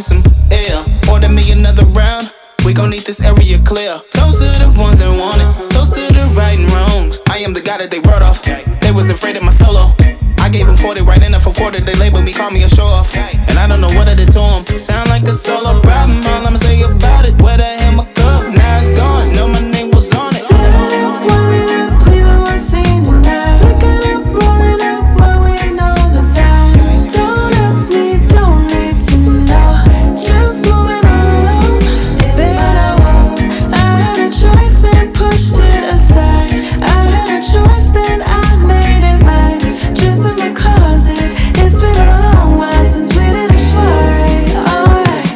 some air. Order me another round. We gon' need this area clear. Toast to the ones that want it. Toast to the right and wrongs. I am the guy that they wrote off. They was afraid of my solo. I gave them 40 right in for quarter. They labeled me, call me a show off. And I don't know what I did to them. Sound like a solo problem. All I'ma say about it, where the hell my cup? Now it's gone. No, my name was on it. Turn it up, wind it up, leave it one scene tonight. Look it up, roll it up, while we ain't all the time. Don't ask me, don't need to know. Just moving along, baby, I won't. I had a choice and pushed it aside. I had a choice, then I made it mine. Just in my closet, it's been a long while since we did a soiree. Alright,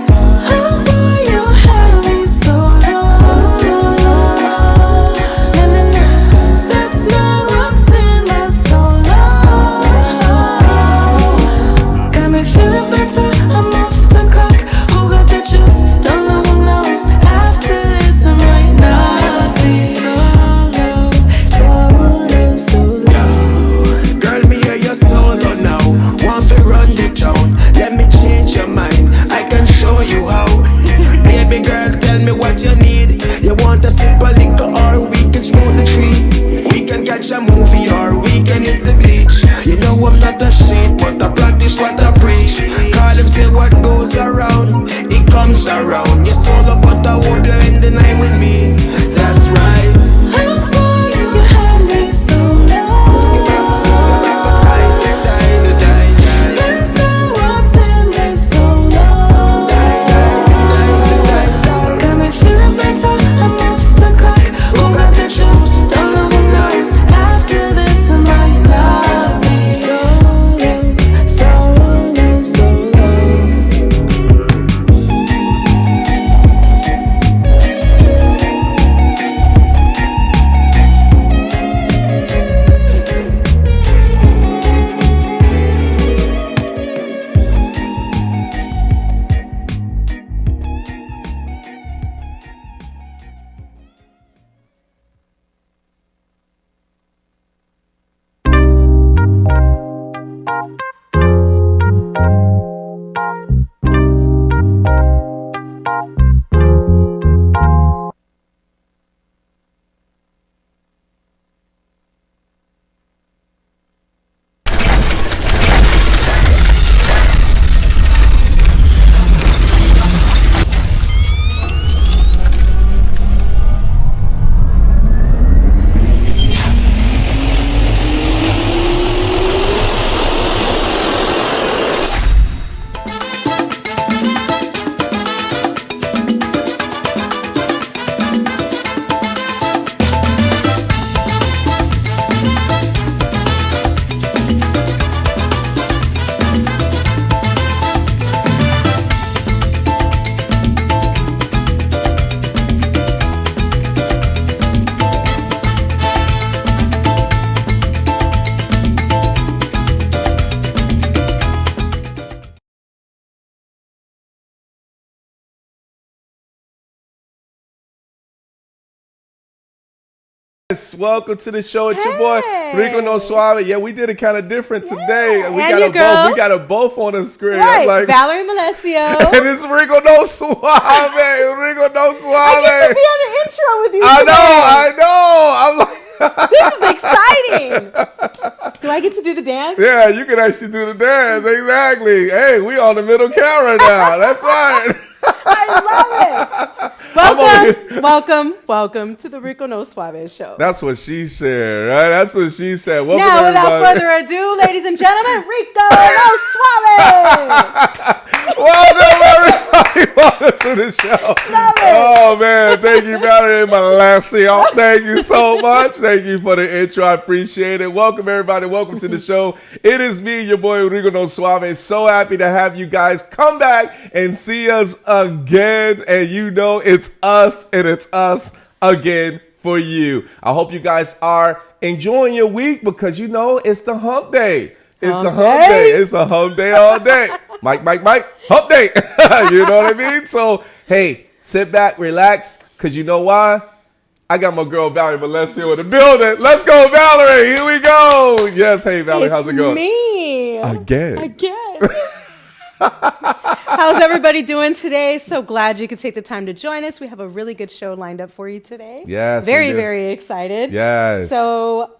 oh boy, you had me so long. That's not what's in that so long. Got me feeling better, I'm off the clock. Who got the juice? Don't know who knows. After this, I might not be so low, so low, so low. Girl, me hear your solo now. Want to run the town. Let me change your mind. I can show you how. Baby girl, tell me what you need. You want a sip of liquor or we can smoke the tree. We can catch a movie or we can hit the beach. You know I'm not a saint, but I practice what I preach. Call them say what goes around, it comes around. You're solo, but I hope you end the night with me. That's right. Oh boy, you had me so low. That's not what's in this so low. Got me feeling better, I'm off the clock. Who got the juice? Don't know who knows. After this, I might not be so low, so low, so low. Yes, welcome to the show. It's your boy Rico No Suave. Yeah, we did it kind of different today. We And got your a girl. both. We got a both on the screen. Right, I'm like, Valerie Malesio. and it's Rico No Suave. Rico No Suave. I get to be on the intro with you I know. I'm like, This is exciting. Do I get to do the dance? yeah, you can actually do the dance. Exactly. Hey, we on the middle camera now. That's right. I love it. Welcome to the Rico No Suave show. That's what she said, right? That's what she said. Welcome, Now, everybody. without further ado, ladies and gentlemen, Rico No Suave. Welcome, everybody. Welcome to the show. Oh, man. Thank you, Valerie Malesio. Thank you so much. Thank you for the intro. I appreciate it. Welcome, everybody. Welcome to the show. It is me, your boy, Rico No Suave. So happy to have you guys come back and see us again. And you know it's us and it's us again for you. I hope you guys are enjoying your week because you know it's the hump day. It's the hump day. It's a hump day all day. Mike, hump day. You know what I mean? So, hey, sit back, relax, because you know why? I got my girl Valerie Malesio in the building. Let's go, Valerie. Here we go. Yes, hey, Valerie, how's it going? Me. Again. How's everybody doing today? So glad you could take the time to join us. We have a really good show lined up for you today. Yes, we Very, do. very excited. Yes. So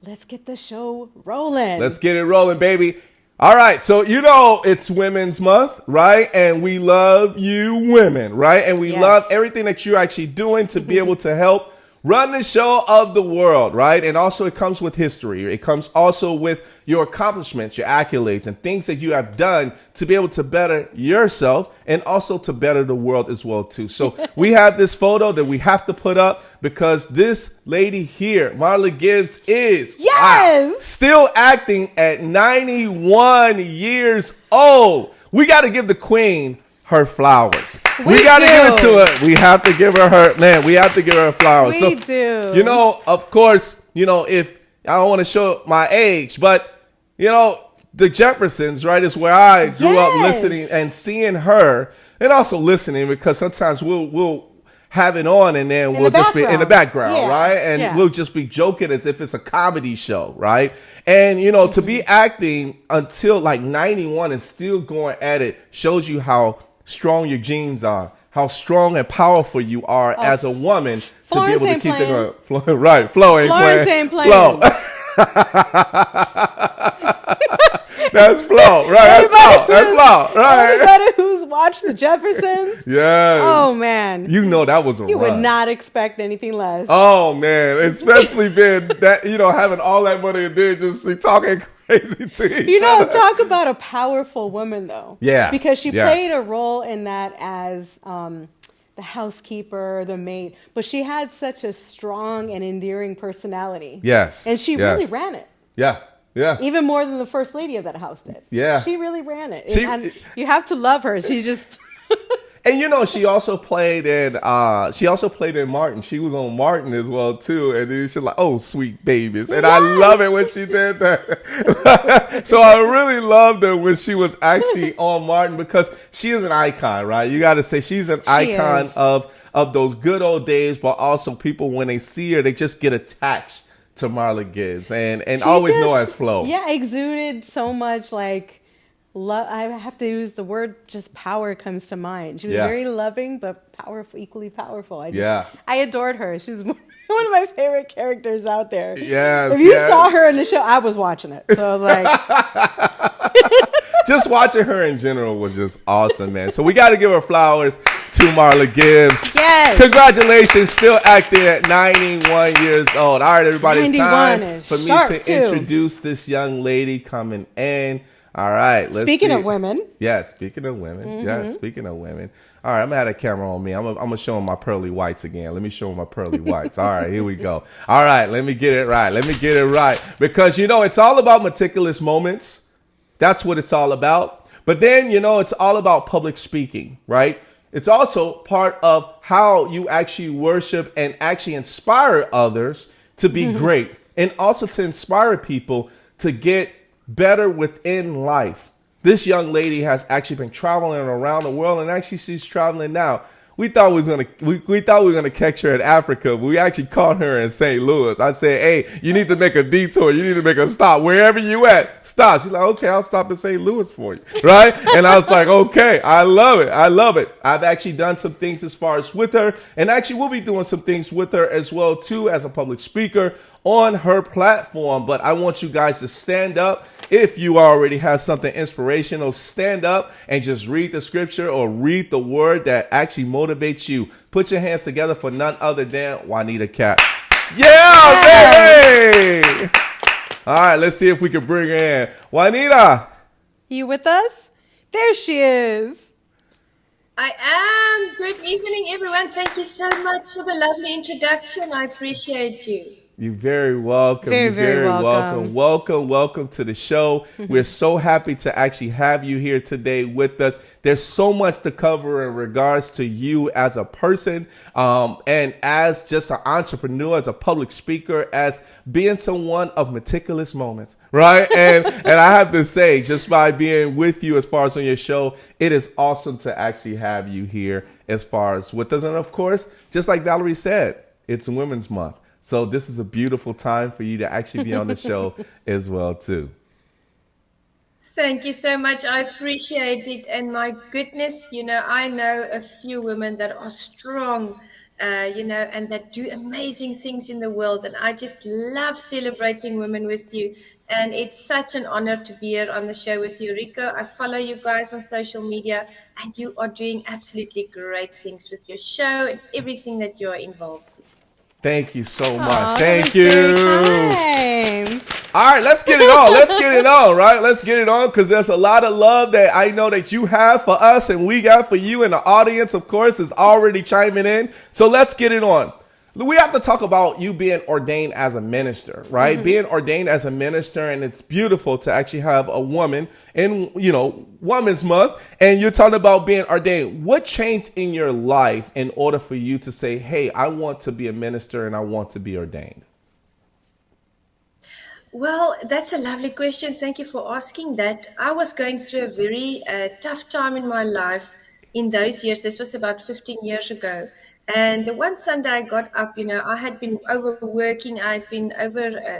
let's get the show rolling. Let's get it rolling, baby. All right. So, it's Women's Month, right? And we love you women, right? And we Yes. love everything that you're actually doing to be able to help run the show of the world, right? And also it comes with history. It comes also with your accomplishments, your accolades, and things that you have done to be able to better yourself and also to better the world as well, too. So we have this photo that we have to put up because this lady here, Marla Gibbs, is Yes! still acting at 91 years old. We got to give the queen her flowers. We got to give it to her. We have to give her we have to give her flowers. We do. Of course, if I don't want to show my age, but, the Jeffersons, right, is where I grew up Yes. listening and seeing her and also listening because sometimes we'll have it on and then we'll just be in the background, Yeah. right? And Yeah. we'll just be joking as if it's a comedy show, right? And, to be acting until like 91 and still going at it shows you how strong your genes are, how strong and powerful you are as a woman to be able to Florence keep ain't them going. Right, Flo ain't Florence playing. ain't playing. Flo. That's Flo, right? That's Flo, right? Everybody who's watched the Jeffersons, Yes. oh man, that was a you run. would not expect anything less. Oh man, especially being that having all that money and then just be talking crazy to each other. Talk about a powerful woman though. Yeah. Because she Yes. played a role in that as the housekeeper, the maid, but she had such a strong and endearing personality. Yes. And she Yes. really ran it. Yeah. Yeah. Even more than the first lady of that house did. Yeah. She really ran it. She- And you have to love her. She's just And she also played in Martin. She was on Martin as well too. And then she's like, "Oh, sweet babies," and I love it when she did that. So I really loved her when she was actually on Martin because she is an icon, right? You got to say she's an icon is. of those good old days, but also people when they see her, they just get attached to Marla Gibbs and She always just- know as Flo. Yeah, exuded so much like love. I have to use the word just power comes to mind. She was Yeah. very loving but powerful, equally powerful. Yeah. I adored her. She was one of my favorite characters out there. Yes, If you yes. saw her in the show, I was watching it. So I was like, Just watching her in general was just awesome, man. So we got to give her flowers to Marla Gibbs. Yes. Congratulations, still acting at 91 years old. All right, everybody, it's 91 time is for me sharp, to too. introduce this young lady coming in. All right, let's speaking see. of women. Yeah, speaking of women. Yeah, speaking of women. All right, I'm going to have a camera on me. I'm going to show them my pearly whites again. Let me show them my pearly whites. All right, here we go. All right, let me get it right. Because, it's all about meticulous moments. That's what it's all about. But then, it's all about public speaking, right? It's also part of how you actually worship and actually inspire others to be great and also to inspire people to get better within life. This young lady has actually been traveling around the world, and actually she's traveling now. We thought we were gonna catch her in Africa, but we actually caught her in St. Louis. I said, "Hey, you need to make a detour. You need to make a stop wherever you at. Stop." She's like, "Okay, I'll stop in St. Louis for you." Right? And I was like, "Okay, I love it. I've actually done some things as far as with her, and actually we'll be doing some things with her as well too as a public speaker on her platform. But I want you guys to stand up. If you already have something inspirational, stand up and just read the scripture or read the word that actually motivates you. Put your hands together for none other than Juanita Kapp. Yeah, baby! All right, let's see if we can bring her in. Juanita! You with us? There she is. I am. Good evening, everyone. Thank you so much for the lovely introduction. I appreciate you. You're very welcome. Very, You're very welcome. Welcome to the show. We're so happy to actually have you here today with us. There's so much to cover in regards to you as a person, and as just an entrepreneur, as a public speaker, as being someone of meticulous moments, right? And I have to say, just by being with you as far as on your show, it is awesome to actually have you here as far as with us. And of course, just like Valerie said, it's Women's Month. So this is a beautiful time for you to actually be on the show as well, too. Thank you so much. I appreciate it. And my goodness, I know a few women that are strong, and that do amazing things in the world. And I just love celebrating women with you. And it's such an honor to be here on the show with you, Rico. I follow you guys on social media, and you are doing absolutely great things with your show and everything that you're involved in. Thank you so much. Oh, that Thank was very you. kind. All right, let's get it on. Let's get it on, right? Let's get it on because there's a lot of love that I know that you have for us and we got for you. And the audience, of course, is already chiming in. So let's get it on. We have to talk about you being ordained as a minister, right? Mm-hmm. Being ordained as a minister, and it's beautiful to actually have a woman in, Women's Month, and you're talking about being ordained. What changed in your life in order for you to say, hey, I want to be a minister and I want to be ordained? Well, that's a lovely question. Thank you for asking that. I was going through a very tough time in my life in those years. This was about 15 years ago. And the one Sunday I got up, I had been overworking. I'd been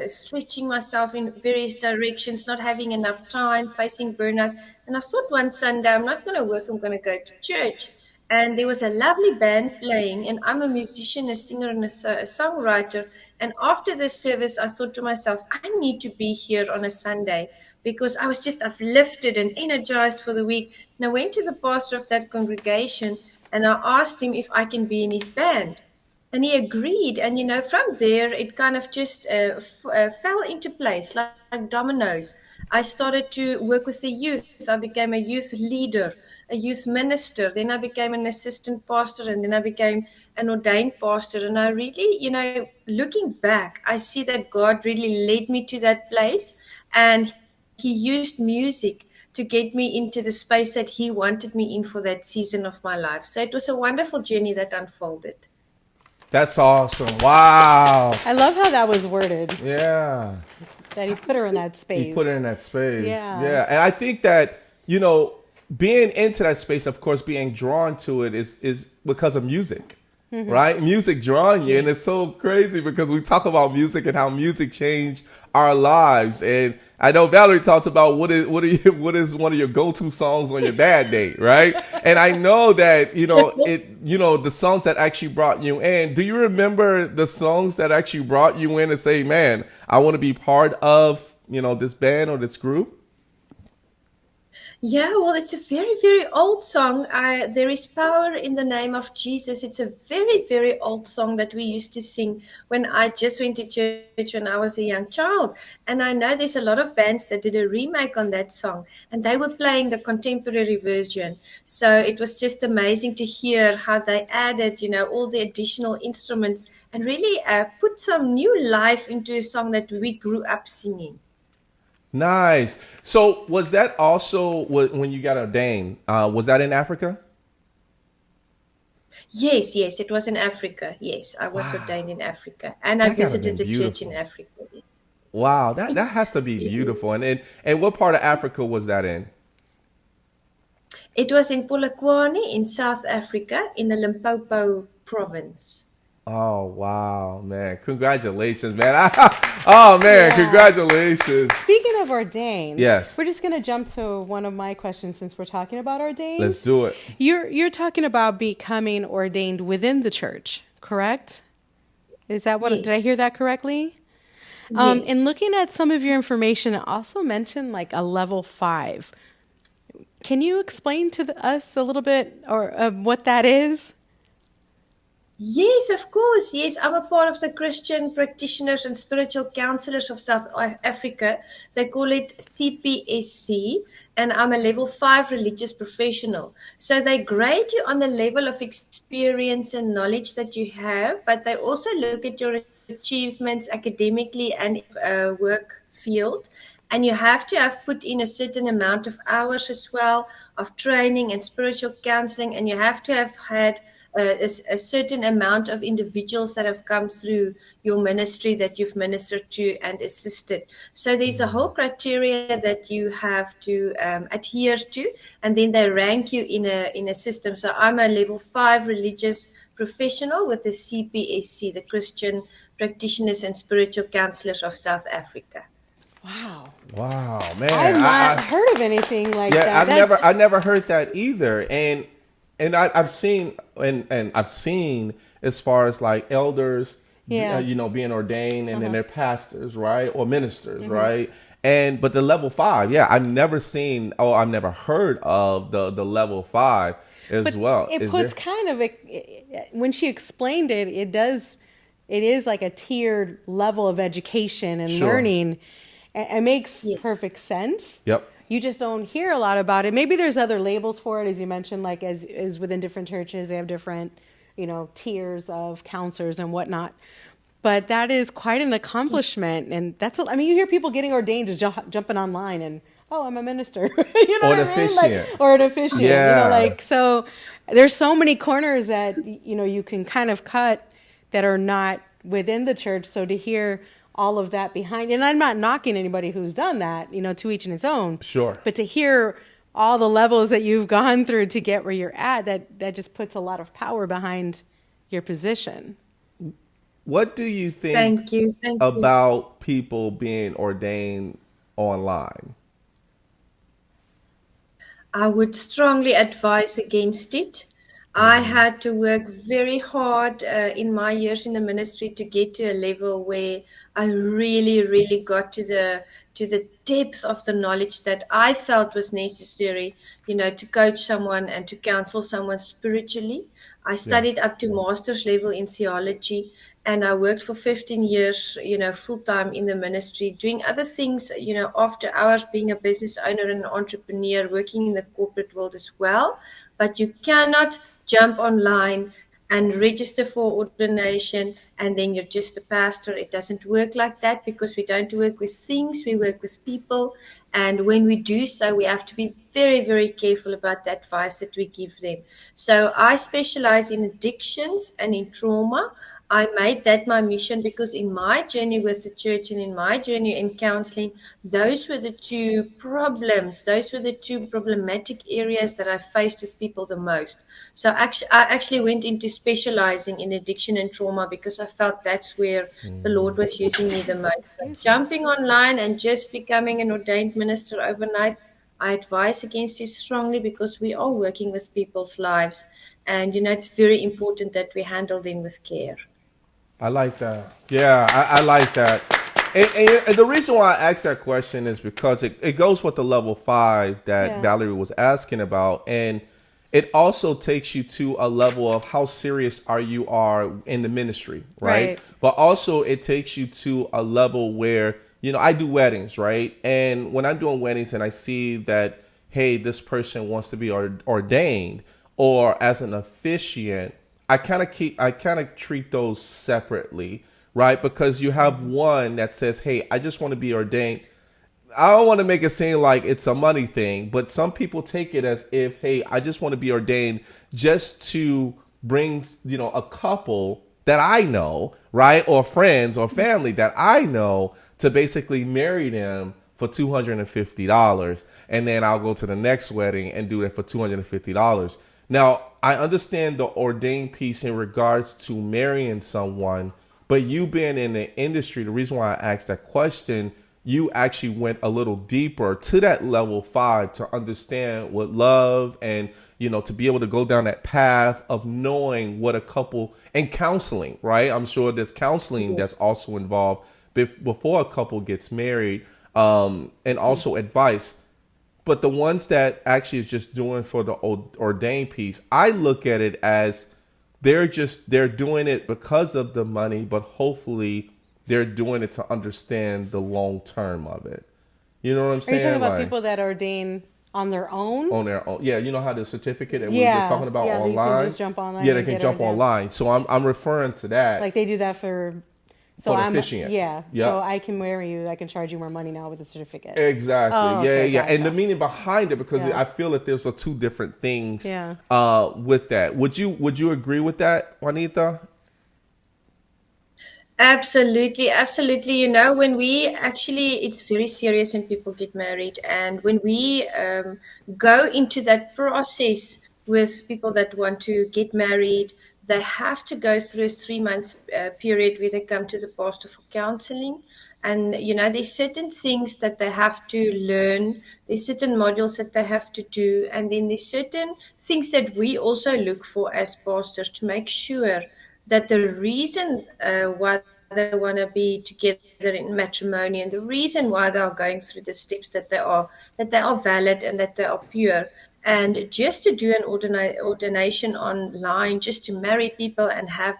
stretching myself in various directions, not having enough time, facing burnout. And I thought one Sunday, I'm not going to work, I'm going to go to church. And there was a lovely band playing, and I'm a musician, a singer, and a songwriter. And after the service, I thought to myself, I need to be here on a Sunday because I was just uplifted and energized for the week. And I went to the pastor of that congregation and I asked him if I can be in his band. And he agreed. And, from there, it kind of just fell into place like dominoes. I started to work with the youth. I became a youth leader, a youth minister. Then I became an assistant pastor, and then I became an ordained pastor. And I really, looking back, I see that God really led me to that place. And he used music to get me into the space that he wanted me in for that season of my life. So it was a wonderful journey that unfolded. That's awesome. Wow. I love how that was worded. Yeah. That he put her in that space. He put her in that space. Yeah. Yeah. And I think that, being into that space, of course, being drawn to it is because of music. Mm-hmm. Right? Music drawing you. And it's so crazy because we talk about music and how music changed our lives. And I know Valerie talked about what is one of your go-to songs on your bad day, right? And I know that, the songs that actually brought you in. Do you remember the songs that actually brought you in and say, man, I want to be part of, this band or this group? Yeah, well, it's a very, very old song. There is power in the name of Jesus. It's a very, very old song that we used to sing when I just went to church when I was a young child. And I know there's a lot of bands that did a remake on that song, and they were playing the contemporary version. So it was just amazing to hear how they added, all the additional instruments and really put some new life into a song that we grew up singing. Nice. So was that also when you got ordained? Was that in Africa? Yes, it was in Africa. Yes, I was ordained in Africa, and I visited the church in Africa. Yes. Wow, that has to be beautiful. And what part of Africa was that in? It was in Polokwane in South Africa, in the Limpopo province. Oh, wow, man. Congratulations, man. Congratulations. Speaking of ordained, yes, we're just going to jump to one of my questions since we're talking about ordained. Let's do it. You're talking about becoming ordained within the church, correct? Is that what, Yes. Did I hear that correctly? Yes. And looking at some of your information, it also mentioned like a level 5. Can you explain to us a little bit of what that is? Yes, of course. Yes, I'm a part of the Christian Practitioners and Spiritual Counselors of South Africa. They call it CPSC, and I'm a level 5 religious professional. So they grade you on the level of experience and knowledge that you have, but they also look at your achievements academically and work field. And you have to have put in a certain amount of hours as well of training and spiritual counseling, and you have to have had a certain amount of individuals that have come through your ministry that you've ministered to and assisted. So there's a whole criteria that you have to adhere to, and then they rank you in a system. So I'm a level 5 religious professional with the CPSC, the Christian Practitioners and Spiritual Counselors of South Africa. Wow. Wow, man. I've not heard of anything like Yeah, that. I never heard that either. And I've seen and I've seen as far as like elders, Yeah. being ordained, and then they're pastors, right, or ministers, right. And but the level 5, yeah, I've never seen. Oh, I've never heard of the level 5 as But well. it Is puts there? kind of when she explained it, it is like a tiered level of education and Sure. learning. It makes Yes. perfect sense. Yep. You just don't hear a lot about it. Maybe there's other labels for it, as you mentioned, like as within different churches, they have different, tiers of counselors and whatnot. But that is quite an accomplishment, and I mean, you hear people getting ordained just jumping online and, oh, I'm a minister, you know, Or what an I mean? officiant. Or an officiant, Yeah. so. There's so many corners that you can kind of cut that are not within the church. So to hear all of that behind, and I'm not knocking anybody who's done that, to each in its own. Sure. But to hear all the levels that you've gone through to get where you're at, that just puts a lot of power behind your position. What do you think Thank you. Thank you. about people being ordained online? I would strongly advise against it. I had to work very hard in my years in the ministry to get to a level where I really, really got to the depth of the knowledge that I felt was necessary, to coach someone and to counsel someone spiritually. I studied up to master's level in theology, and I worked for 15 years, full time in the ministry, doing other things, after hours, being a business owner and an entrepreneur, working in the corporate world as well. But you cannot jump online and register for ordination and then you're just a pastor. It doesn't work like that, because we don't work with things, we work with people. And when we do so, we have to be very, very careful about the advice that we give them. So I specialize in addictions and in trauma. I made that my mission because in my journey with the church and in my journey in counseling, those were the two problems, those were the two problematic areas that I faced with people the most. So I actually went into specializing in addiction and trauma because I felt that's where the Lord was using me the most. But jumping online and just becoming an ordained minister overnight, I advise against it strongly, because we are working with people's lives. And, it's very important that we handle them with care. I like that. Yeah, I like that. And the reason why I asked that question is because it goes with the level 5 that Yeah. Valerie was asking about. And it also takes you to a level of how serious you are in the ministry, right? Right. But also it takes you to a level where, I do weddings, right? And when I'm doing weddings and I see that, hey, this person wants to be ordained or as an officiant, I kind of treat those separately, right? Because you have one that says, "Hey, I just want to be ordained." I don't want to make it seem like it's a money thing, but some people take it as if, "Hey, I just want to be ordained just to bring, a couple that I know, right, or friends or family that I know to basically marry them for $250, and then I'll go to the next wedding and do it for $250." Now, I understand the ordained piece in regards to marrying someone, but you being in the industry, the reason why I asked that question, you actually went a little deeper to that level 5 to understand what love and, to be able to go down that path of knowing what a couple and counseling, right? I'm sure there's counseling that's also involved before a couple gets married, and also advice. But the ones that actually is just doing for the ordained piece, I look at it as they're doing it because of the money, but hopefully they're doing it to understand the long term of it. You know what I'm Are saying? you talking about Like, people that ordain on their own? on their own. Yeah, you know how the certificate that we were just talking about yeah, you online? can just jump online. Yeah, they and can get jump ordained. online. So I'm referring to that. Like they do that for For the I'm officiant. Yeah. Yep. So I can marry you. I can charge you more money now with a certificate. Exactly. Oh, yeah, okay, yeah. And the gotcha. meaning behind it, because Yeah. I feel that there's two different things Yeah. with that. Would you agree with that, Juanita? Absolutely, absolutely. When we actually, it's very serious when people get married. And when we go into that process with people that want to get married, they have to go through a 3 month period where they come to the pastor for counseling. And, there's certain things that they have to learn, there's certain modules that they have to do, and then there's certain things that we also look for as pastors to make sure that the reason why they want to be together in matrimony and the reason why they are going through the steps that they are valid and that they are pure. And just to do an ordination online, just to marry people and have,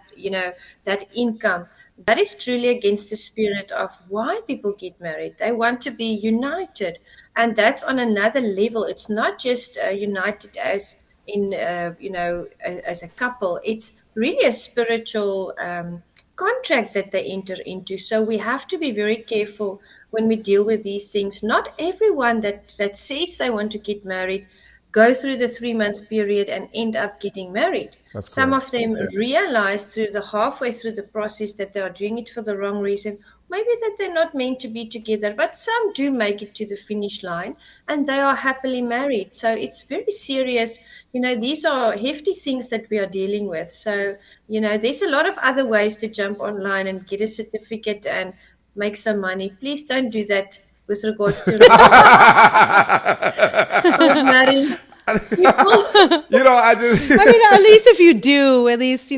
that income, that is truly against the spirit of why people get married. They want to be united, and that's on another level. It's not just united as in, as a couple. It's really a spiritual contract that they enter into. So we have to be very careful when we deal with these things. Not everyone that says they want to get married go through the 3 month period and end up getting married. That's Some correct. of them realize halfway through the process that they are doing it for the wrong reason. Maybe that they're not meant to be together, but some do make it to the finish line and they are happily married. So it's very serious. These are hefty things that we are dealing with. So, there's a lot of other ways to jump online and get a certificate and make some money. Please don't do that with regards to marrying people. I just I mean, at least if you do, at least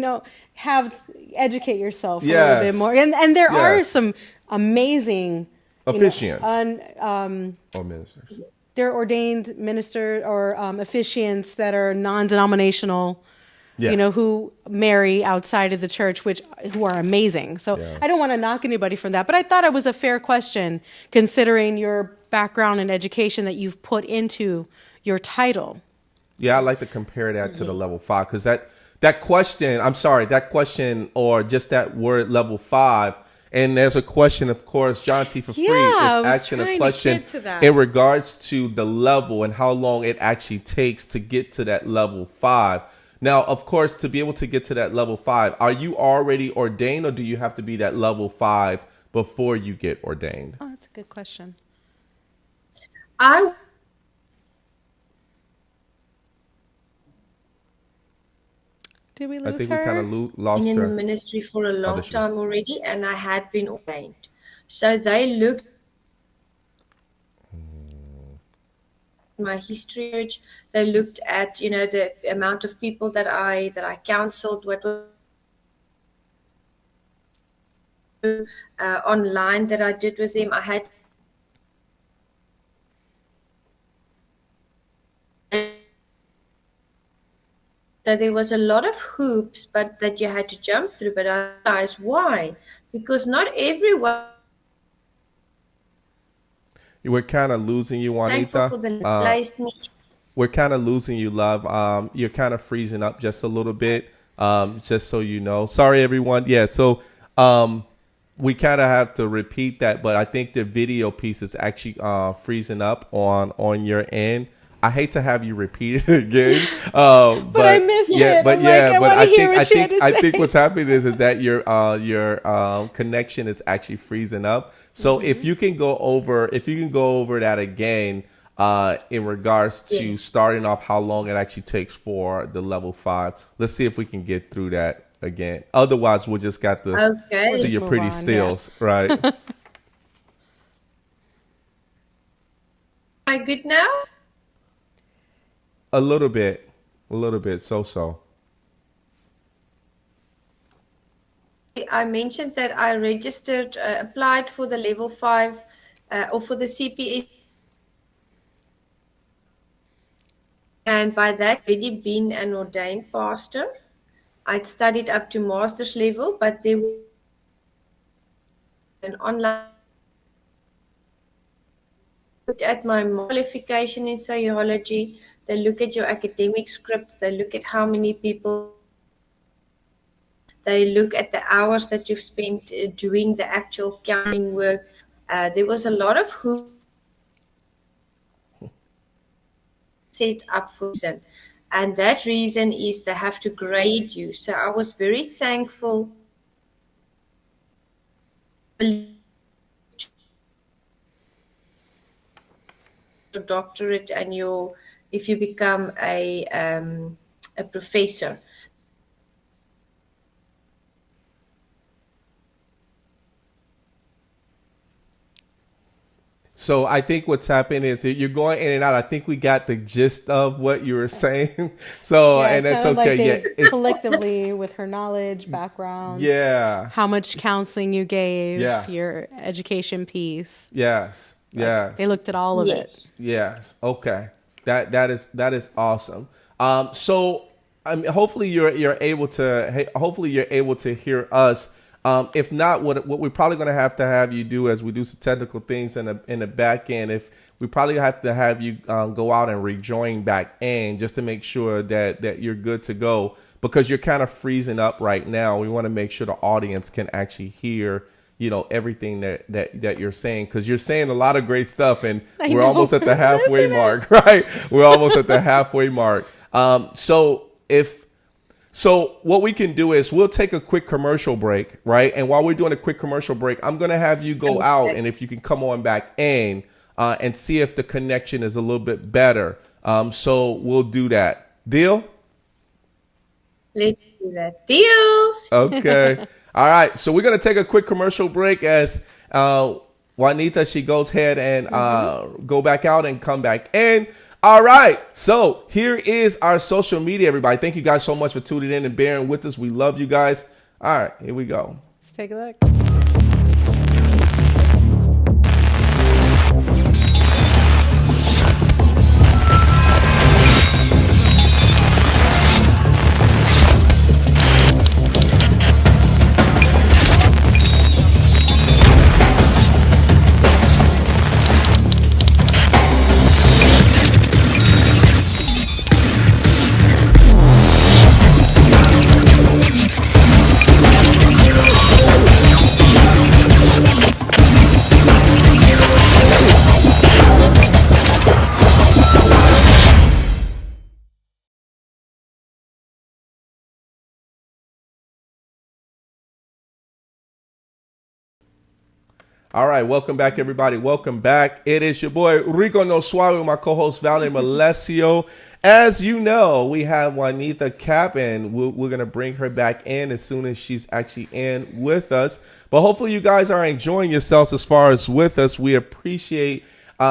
have educate yourself a little Yes. bit more. And there are Yes. some amazing officiants or ministers. they're ordained minister or officiants that are non-denominational. Yeah. Who marry outside of the church, who are amazing. So Yeah. I don't want to knock anybody from that, but I thought it was a fair question considering your background and education that you've put into your title. Yeah, I like to compare that to the level 5 because that question or just that word level 5. And there's a question, of course, John T. for free I is was asking a trying to question get to that. in regards to the level and how long it actually takes to get to that level 5. Now, of course, to be able to get to that level 5, are you already ordained or do you have to be that level 5 before you get ordained? Oh, that's a good question. I Did we I lose think we her? kind of lost been in the her. ministry for a there long she is. time already, and I had been ordained. So they looked at my history. They looked at the amount of people that I counseled, what was online that I did with them. I had so there was a lot of hoops, but that you had to jump through. But I realized why, because not everyone. We're kind of losing you, Thankful Juanita. for the placed me. We're kind of losing you, love. You're kind of freezing up just a little bit, just so you know. Sorry, everyone. Yeah, so we kind of have to repeat that, but I think the video piece is actually freezing up on your end. I hate to have you repeat it again, but I missed it. But I'm like, I wanna hear what she had to I think say. what's happening is that your connection is actually freezing up. So if you can go over that again, in regards to Yes. starting off how long it actually takes for the level 5. Let's see if we can get through that again. Otherwise, we'll just got to Okay. see Just your move pretty on, stills, right? Am I good now? A little bit, so. I mentioned that I registered, applied for the level 5 or for the CPS. And by that, already been an ordained pastor. I'd studied up to master's level, but there was an online. Looked at my qualification in sociology. They look at your academic scripts. They look at how many people. They look at the hours that you've spent doing the actual counting work. There was a lot of who set up for reason. And that reason is they have to grade you. So I was very thankful. Your doctorate and if you become a professor. So I think what's happening is that you're going in and out. I think we got the gist of what you were saying. So, Yeah, and it that's sounded okay. like they Yeah, it's, collectively, with her knowledge, background, yeah, how much counseling you gave, Yeah. your education piece. yes, yes. They looked at all of it. Yes. Yes. Okay. That is awesome. So I mean, hopefully you're able to hopefully you're able to hear us. If not, what we're probably going to have you do as we do some technical things in the back end. If we probably have to have you go out and rejoin back in just to make sure that you're good to go, because you're kind of freezing up right now. We want to make sure the audience can actually hear, you know, everything that you're saying, because you're saying a lot of great stuff, and we're know. almost at the halfway mark, right? We're almost at the halfway mark. So what we can do is we'll take a quick commercial break, right? And while we're doing a quick commercial break, I'm going to have you go out, and if you can come on back in and see if the connection is a little bit better. So we'll do that. Deal? Let's do that. Deals. Okay. All right. So we're going to take a quick commercial break as Juanita, she goes ahead and go back out and come back in. All right. So here is our social media, everybody. Thank you guys so much for tuning in and bearing with us. We love you guys. All right. Here we go. Let's take a look. All right, welcome back, everybody. Welcome back. It is your boy Rico No Suave with my co-host Valerie Malesio. As you know, we have Juanita Kapp, and we're going to bring her back in as soon as she's actually in with us. But hopefully you guys are enjoying yourselves as far as with us. We appreciate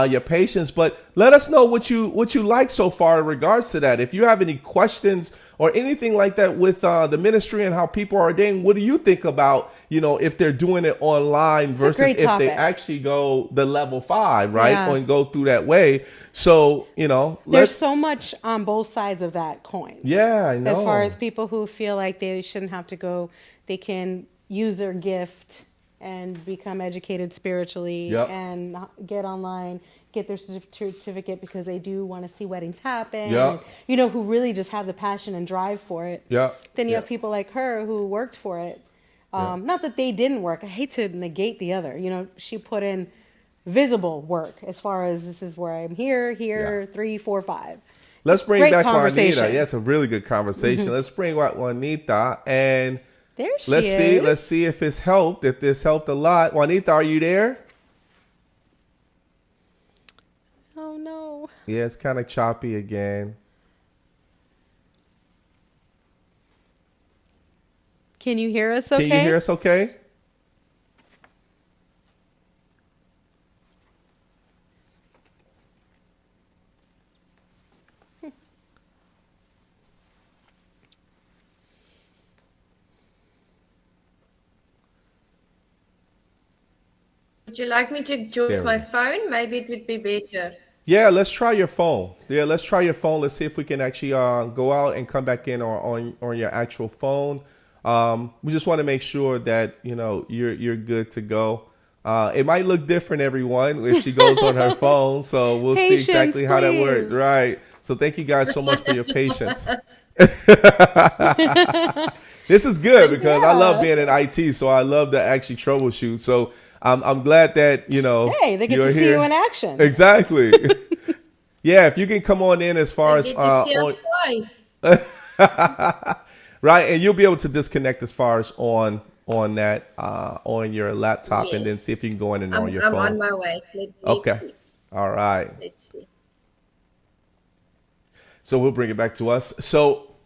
your patience, but let us know what you like so far in regards to that. If you have any questions or anything like that with the ministry and how people are ordained, what do you think about, you know, if they're doing it online versus great if they topic. actually go the level 5, right? Yeah. And go through that way. So, you know, There's so much on both sides of that coin. yeah, I know. As far as people who feel like they shouldn't have to go, they can use their gift and become educated spiritually Yep. and get online, get their certificate because they do want to see weddings happen. Yep. And, you know, who really just have the passion and drive for it. Yep. Then you Yep. have people like her who worked for it. Not that they didn't work. I hate to negate the other. You know, she put in visible work as far as this is where I'm here, Yeah. 3, 4, 5. Let's bring Great back conversation. Juanita. Yeah, it's a really good conversation. Let's bring back Juanita, and There she let's is. Let's see if it's helped. If this helped a lot. Juanita, are you there? Oh no. Yeah, it's kind of choppy again. Can you hear us okay? Can you hear us okay? Would you like me to join There with we my go. phone? Maybe it would be better. Yeah, let's try your phone. Yeah, let's try your phone. Let's see if we can actually go out and come back in on your actual phone. We just want to make sure that, you know, you're good to go. It might look different, everyone, if she goes on her phone. So we'll see Patience, exactly how that please. works. Right. So thank you guys so much for your patience. This is good because I love being in IT, so I love to actually troubleshoot. So I'm glad that, you know, Hey, they get you're to see here. you in action. Exactly. Yeah, if you can come on in as far as Get to see us twice. right, and you'll be able to disconnect as far as on that on your laptop, and then Yes. see if you can go in and I'm, on your I'm phone. on my way. Let's Okay. see. All right. Let's see. So we'll bring it back to us. So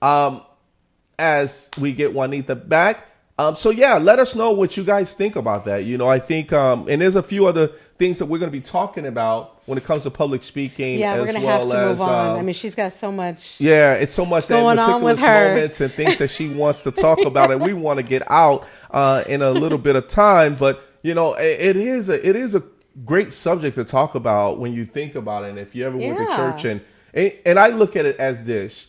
as we get Juanita back, So yeah, let us know what you guys think about that. I think, and there's a few other things that we're going to be talking about when it comes to public speaking, Yeah, we're as gonna have well to as move on. I mean, she's got so much. yeah, it's so much that going on with meticulous her. moments and things that she wants to talk about, and we want to get out in a little bit of time. But it is a great subject to talk about when you think about it. And if you ever went to Yeah. church, and I look at it as this: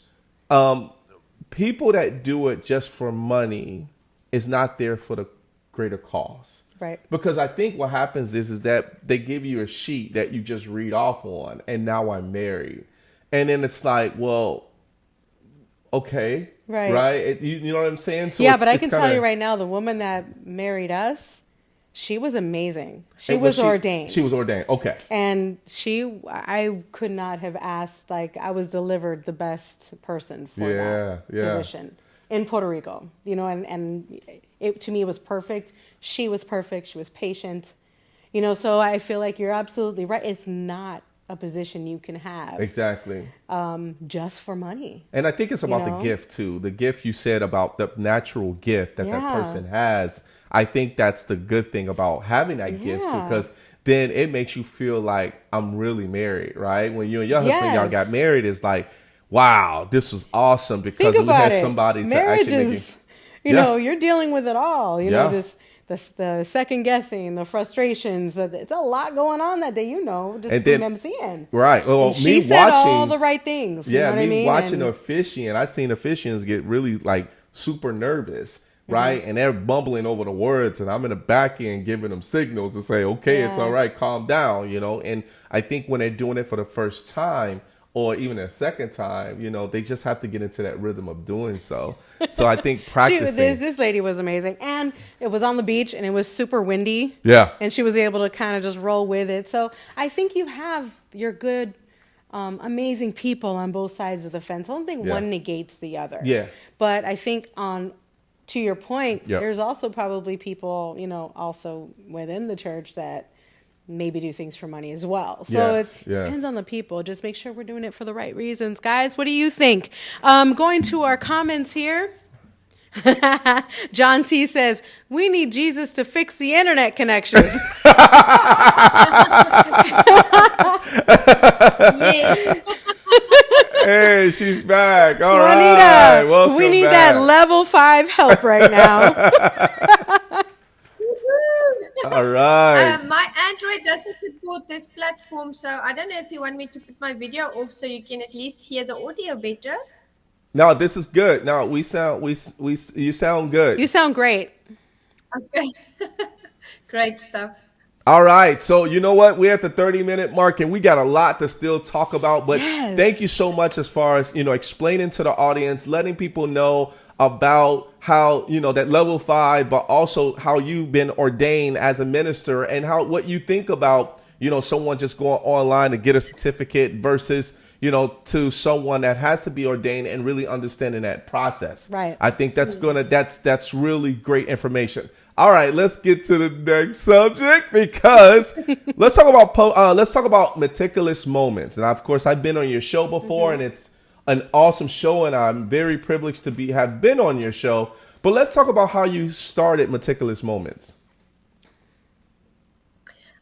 people that do it just for money is not there for the greater cause. Right. Because I think what happens is that they give you a sheet that you just read off on, and now I'm married. And then it's like, well, okay. Right. Right? You know what I'm saying? So Yeah, but I can tell you right now, the woman that married us, she was amazing. She was ordained. She was ordained. Okay. And I could not have asked, like, I was delivered the best person for that position in Puerto Rico, and it, to me, was perfect. She was perfect. She was patient, so I feel like you're absolutely right. It's not a position you can have Exactly. just for money. And I think it's about the gift too. The gift you said about the natural gift that person has. I think that's the good thing about having that gift, because then it makes you feel like I'm really married, right? When you and your husband, y'all got married, it's like, wow, this was awesome because we had somebody Marriage to actually is, you're dealing with it all. Just the second guessing, the frustrations. It's a lot going on that day, just from them seeing. Right. Well, she said all the right things. Yeah, you know what I mean? Watching the officiant, I've seen officiants get really like super nervous. Right. And they're bumbling over the words, and I'm in the back end giving them signals to say, okay, it's all right, calm down, and I think when they're doing it for the first time or even a second time, they just have to get into that rhythm of doing so. So I think practicing. This lady was amazing. And it was on the beach, and it was super windy. Yeah. And she was able to kind of just roll with it. So I think you have your good, amazing people on both sides of the fence. I don't think one negates the other. Yeah. But I think to your point, Yep. there's also probably people, also within the church that maybe do things for money as well. So it depends on the people. Just make sure we're doing it for the right reasons. Guys, what do you think? Going to our comments here. John T says, we need Jesus to fix the internet connections. Yes. Hey, she's back. All Juanita, right. Welcome we need back. that level 5 help right now. All right. My Android doesn't support this platform, so I don't know if you want me to put my video off so you can at least hear the audio better. No, this is good. No, you sound good. You sound great. Okay. Great stuff. All right. So you know what? We're at the 30-minute mark, and we got a lot to still talk about. But thank you so much as far as, explaining to the audience, letting people know about how, that level 5, but also how you've been ordained as a minister, and what you think about, someone just going online to get a certificate versus, to someone that has to be ordained and really understanding that process. Right. I think that's really great information. All right, let's get to the next subject, because let's talk about meticulous moments. And of course, I've been on your show before, and it's an awesome show, and I'm very privileged to have been on your show. But let's talk about how you started Meticulous Moments.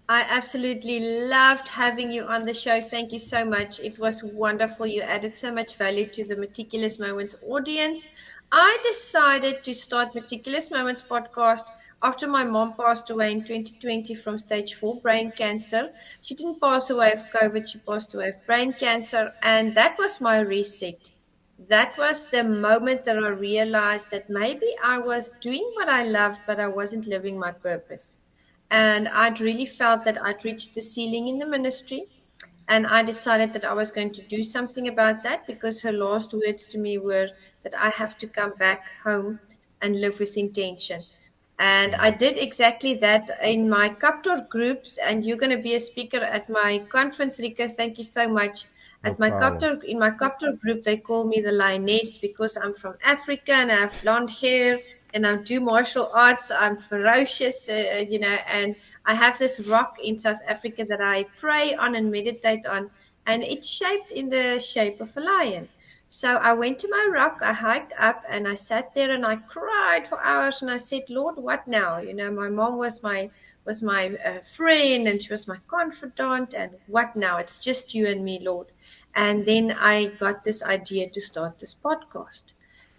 I absolutely loved having you on the show. Thank you so much. It was wonderful. You added so much value to the Meticulous Moments audience. I decided to start Meticulous Moments podcast after my mom passed away in 2020 from stage 4 brain cancer. She didn't pass away of COVID. She passed away of brain cancer. And that was my reset. That was the moment that I realized that maybe I was doing what I loved, but I wasn't living my purpose. And I'd really felt that I'd reached the ceiling in the ministry. And I decided that I was going to do something about that, because her last words to me were that I have to come back home and live with intention. And I did exactly that in my Captor groups. And you're going to be a speaker at my conference, Rico. Thank you so much. In my Captor group, they call me the lioness, because I'm from Africa and I have blonde hair and I do martial arts. I'm ferocious, and I have this rock in South Africa that I pray on and meditate on, and it's shaped in the shape of a lion. So I went to my rock, I hiked up, and I sat there and I cried for hours. And I said, Lord, what now? You know, my mom was my friend, and she was my confidant. And what now? It's just you and me, Lord. And then I got this idea to start this podcast.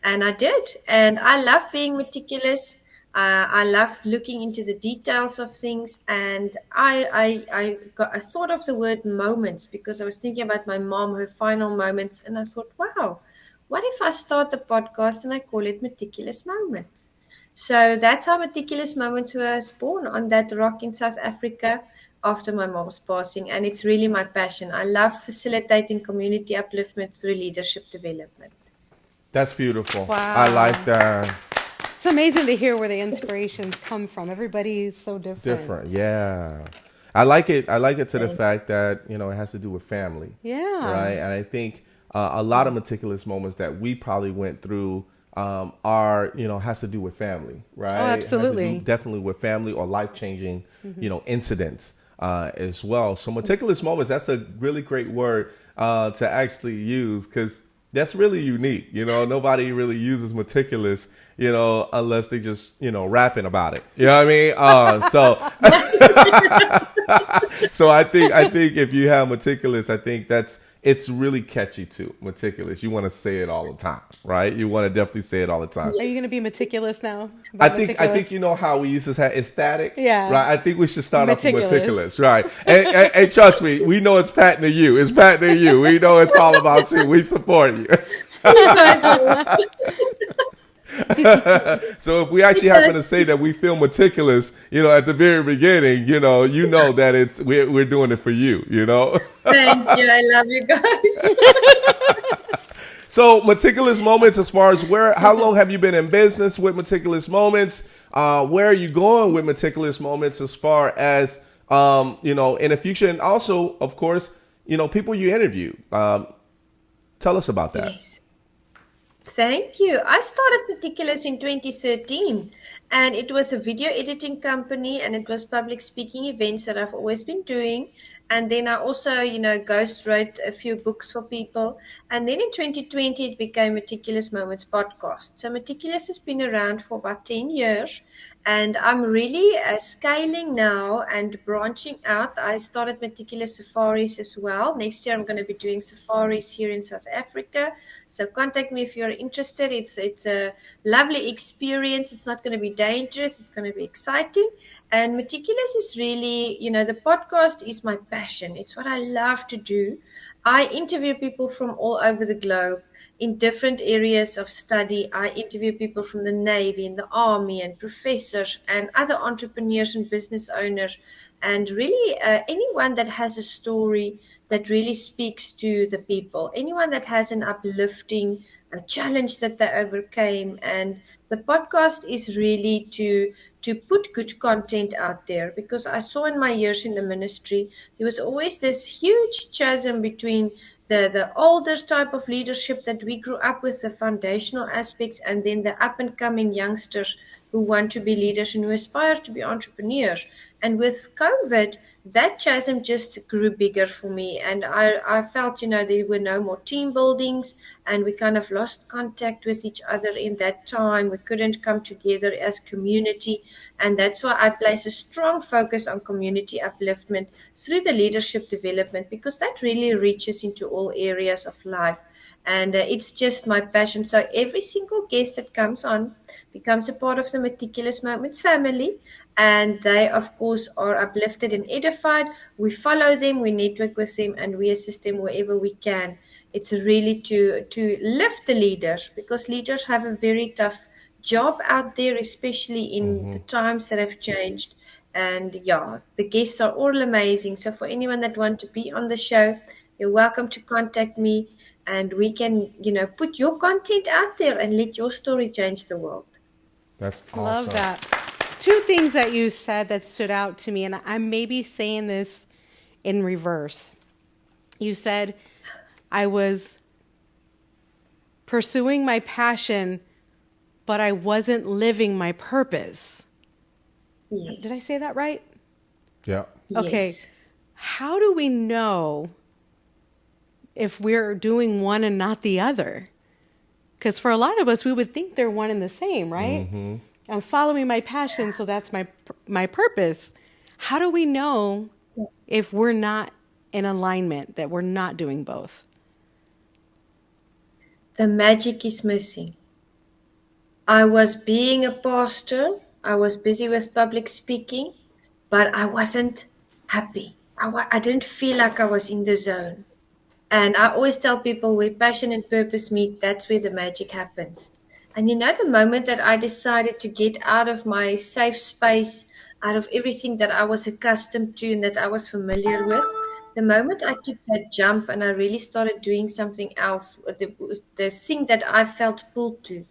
And I did. And I love being meticulous. I love looking into the details of things. And I thought of the word moments because I was thinking about my mom, her final moments. And I thought, wow, what if I start the podcast and I call it Meticulous Moments? So that's how Meticulous Moments was born on that rock in South Africa after my mom's passing. And it's really my passion. I love facilitating community upliftment through leadership development. That's beautiful. I Wow. like that. It's amazing to hear where the inspirations come from. Everybody's so different. Different, yeah. I like it. I like it to the fact that it has to do with family, Yeah. right? And I think a lot of meticulous moments that we probably went through are has to do with family, right? Oh, absolutely. It has to do definitely with family or life changing incidents as well. So meticulous moments. That's a really great word to actually use because that's really unique. Nobody really uses meticulous, unless they just, rapping about it. You know what I mean? So I think if you have meticulous, I think it's really catchy too. Meticulous. You want to say it all the time, right? You want to definitely say it all the time. Are you going to be meticulous now? I About think meticulous? you know how we used to have ecstatic. Yeah. Right. I think we should start off with Meticulous. meticulous. Right. And trust me, we know it's patented you. It's patented you. We know it's all about you. We support you. So if we actually happen to say that we feel meticulous, at the very beginning, you know that we're doing it for you. Thank you. I love you guys. So meticulous moments, as far as how long have you been in business with meticulous moments? Where are you going with meticulous moments as far as, in the future? And also, of course, people you interview. Tell us about that. Yes. Thank you. I started Meticulous in 2013, and it was a video editing company, and it was public speaking events that I've always been doing. And then I also, ghost wrote a few books for people. And then in 2020, it became Meticulous Moments podcast. So Meticulous has been around for about 10 years. And I'm really scaling now and branching out. I started Meticulous Safaris as well. Next year, I'm going to be doing safaris here in South Africa. So contact me if you're interested. It's a lovely experience. It's not going to be dangerous. It's going to be exciting. And Meticulous is really, the podcast is my passion. It's what I love to do. I interview people from all over the globe in different areas of study. I interview people from the Navy and the Army and professors and other entrepreneurs and business owners, and really anyone that has a story that really speaks to the people, anyone that has an uplifting a challenge that they overcame. And the podcast is really to put good content out there, because I saw in my years in the ministry there was always this huge chasm between the older type of leadership that we grew up with, the foundational aspects, and then the up and coming youngsters who want to be leaders and who aspire to be entrepreneurs. And with COVID, that chasm just grew bigger for me. And I felt, there were no more team buildings, and we kind of lost contact with each other in that time. We couldn't come together as community. And that's why I place a strong focus on community upliftment through the leadership development, because that really reaches into all areas of life. And it's just my passion. So every single guest that comes on becomes a part of the Meticulous Moments family. And they, of course, are uplifted and edified. We follow them, we network with them, and we assist them wherever we can. It's really to lift the leaders, because leaders have a very tough job out there, especially in the times that have changed. And yeah, the guests are all amazing. So for anyone that want to be on the show, you're welcome to contact me, and we can, put your content out there and let your story change the world. That's awesome. Love that. Two things that you said that stood out to me, and I may be saying this in reverse. You said, I was pursuing my passion, but I wasn't living my purpose. Yes. Did I say that right? Yeah. Okay. Yes. How do we know if we're doing one and not the other. Because for a lot of us, we would think they're one and the same, right? I'm following my passion, so that's my purpose. How do we know if we're not in alignment, that we're not doing both? The magic is missing. I was being a pastor, I was busy with public speaking, but I wasn't happy. I didn't feel like I was in the zone. And I always tell people where passion and purpose meet, that's where the magic happens. And the moment that I decided to get out of my safe space, out of everything that I was accustomed to and that I was familiar with, the moment I took that jump and I really started doing something else, the thing that I felt pulled to,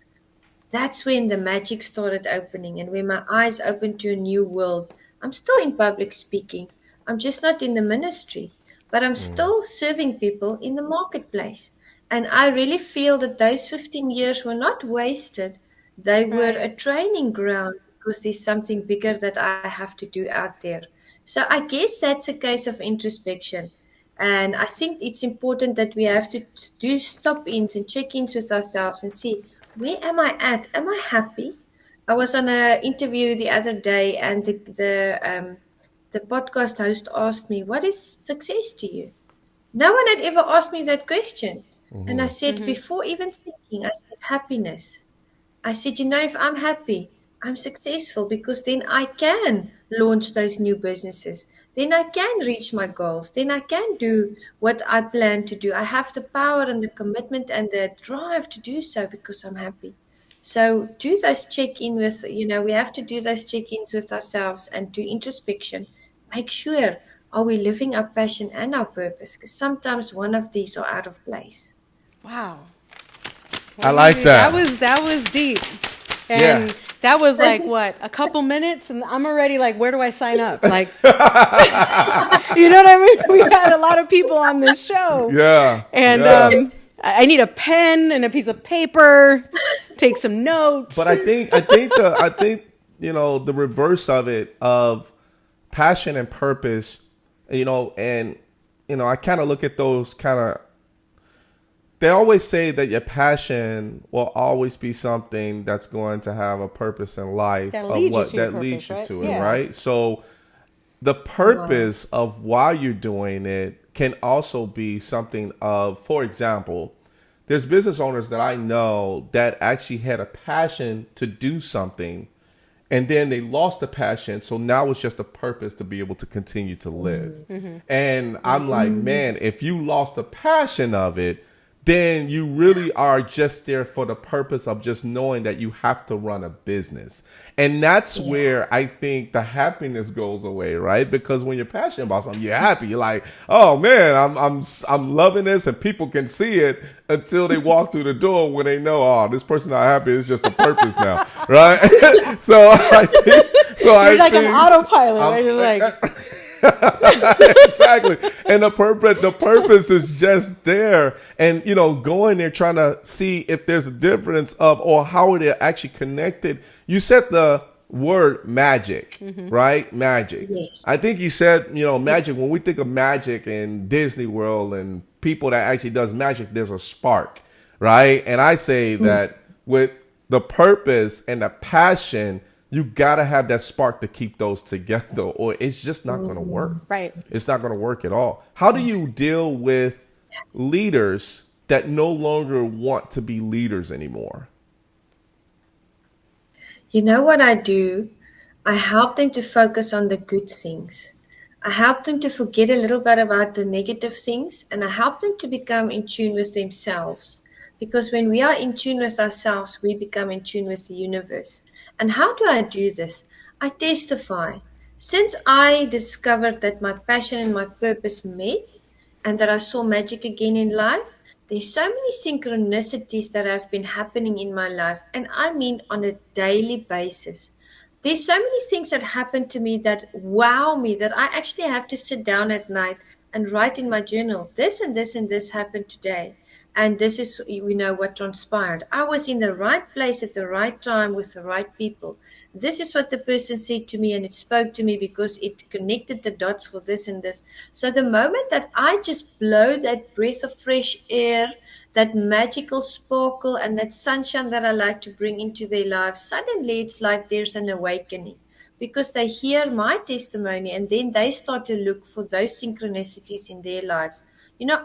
that's when the magic started opening and when my eyes opened to a new world. I'm still in public speaking. I'm just not in the ministry, but I'm still serving people in the marketplace. And I really feel that those 15 years were not wasted. They were a training ground because there's something bigger that I have to do out there. So I guess that's a case of introspection. And I think it's important that we have to do stop ins and check ins with ourselves and see, where am I at? Am I happy? I was on an interview the other day, and the podcast host asked me, "What is success to you?" No one had ever asked me that question, and I said, before even thinking, I said happiness. I said, if I'm happy, I'm successful because then I can launch those new businesses. Then I can reach my goals. Then I can do what I plan to do. I have the power and the commitment and the drive to do so because I'm happy. So do those check-in with, we have to do those check-ins with ourselves and do introspection. Make sure, are we living our passion and our purpose? Because sometimes one of these are out of place. Wow. I like that. That was deep. And that was like, what, a couple minutes? And I'm already like, where do I sign up? Like, you know what I mean? We had a lot of people on this show. Yeah. And I need a pen and a piece of paper, take some notes. But I think the reverse of it, of passion and purpose, and I kind of look at those they always say that your passion will always be something that's going to have a purpose in life, that leads you to it, right? So the purpose of why you're doing it can also be something of, for example, there's business owners that I know that actually had a passion to do something, and then they lost the passion. So now it's just a purpose to be able to continue to live. And I'm like, man, if you lost the passion of it, then you really are just there for the purpose of just knowing that you have to run a business. And that's where I think the happiness goes away, right? Because when you're passionate about something, you're happy. You're like, oh man, I'm loving this, and people can see it until they walk through the door when they know, oh, this person not happy, it's just a purpose now, right? You're like an autopilot, right? You're like exactly. And the purpose is just there. And, going there trying to see if there's a difference or how they're actually connected. You said the word magic, right? Magic. Yes. I think you said, magic. When we think of magic in Disney World and people that actually does magic, there's a spark, right? And I say that with the purpose and the passion, you got to have that spark to keep those together, or it's just not going to work. Right. It's not going to work at all. How do you deal with leaders that no longer want to be leaders anymore? You know what I do? I help them to focus on the good things. I help them to forget a little bit about the negative things, and I help them to become in tune with themselves. Because when we are in tune with ourselves, we become in tune with the universe. And how do I do this? I testify. Since I discovered that my passion and my purpose met, and that I saw magic again in life, there's so many synchronicities that have been happening in my life, and I mean on a daily basis. There's so many things that happen to me that wow me, that I actually have to sit down at night and write in my journal, this and this and this happened today. And this is, what transpired. I was in the right place at the right time with the right people. This is what the person said to me, and it spoke to me because it connected the dots for this and this. So the moment that I just blow that breath of fresh air, that magical sparkle and that sunshine that I like to bring into their lives, suddenly it's like there's an awakening, because they hear my testimony and then they start to look for those synchronicities in their lives.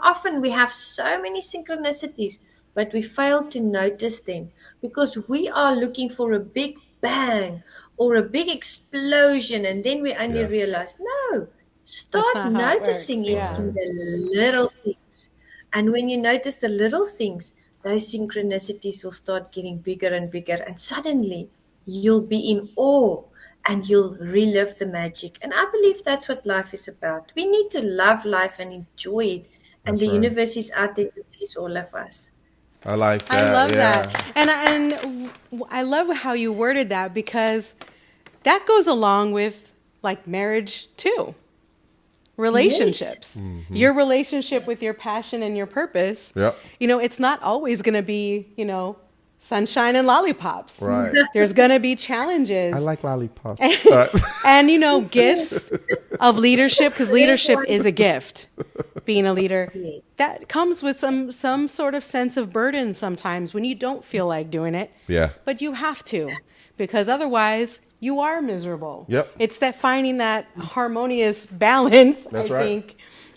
Often we have so many synchronicities, but we fail to notice them because we are looking for a big bang or a big explosion, and then we only realize, no, start not how it noticing works. it Yeah. in the little things. And when you notice the little things, those synchronicities will start getting bigger and bigger, and suddenly you'll be in awe and you'll relive the magic. And I believe that's what life is about. We need to love life and enjoy it. And That's the right. universe is out there to please all of us. I like that. I love yeah. that. And I love how you worded that, because that goes along with like marriage too. Relationships. Mm-hmm. Your relationship with your passion and your purpose. Yep. It's not always going to be, sunshine and lollipops. Right. There's going to be challenges. I like lollipops. And gifts of leadership, because leadership is a gift. Being a leader, Yes. that comes with some sort of sense of burden sometimes when you don't feel like doing it. Yeah. But you have to, because otherwise you are miserable. Yep. It's that finding that harmonious balance, That's I right. think,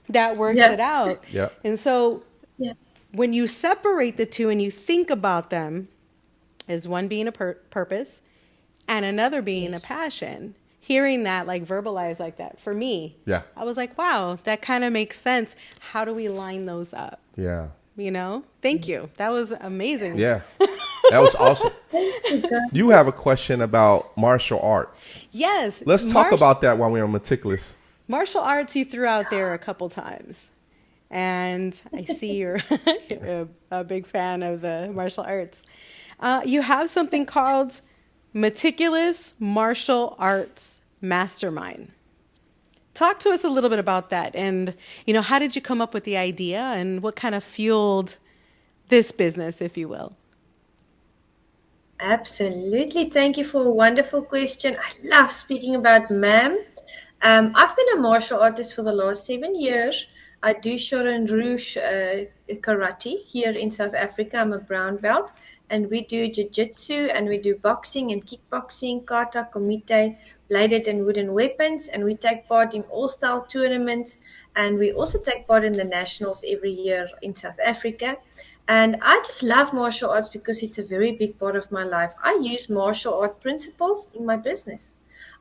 that works Yeah. it out. Yep. And so Yeah. when you separate the two and you think about them as one being a purpose and another being a passion, hearing that like verbalized like that, for me, Yeah. I was like, wow, that kind of makes sense. How do we line those up? Yeah. Thank you. That was amazing. Yeah. That was awesome. You have a question about martial arts. Yes. Let's talk about that while we're on Meticulous. martial arts. You threw out there a couple times, and I see you're a big fan of the martial arts. You have something called Meticulous Martial Arts Mastermind. Talk to us a little bit about that, and how did you come up with the idea, and what kind of fueled this business, if you will? Absolutely. Thank you for a wonderful question. I love speaking about MAM. I've been a martial artist for the last 7 years. I do Shorin Rouge karate here in South Africa. I'm a brown belt. And we do jiu-jitsu, and we do boxing and kickboxing, kata, kumite, bladed and wooden weapons. And we take part in all-style tournaments. And we also take part in the nationals every year in South Africa. And I just love martial arts because it's a very big part of my life. I use martial art principles in my business.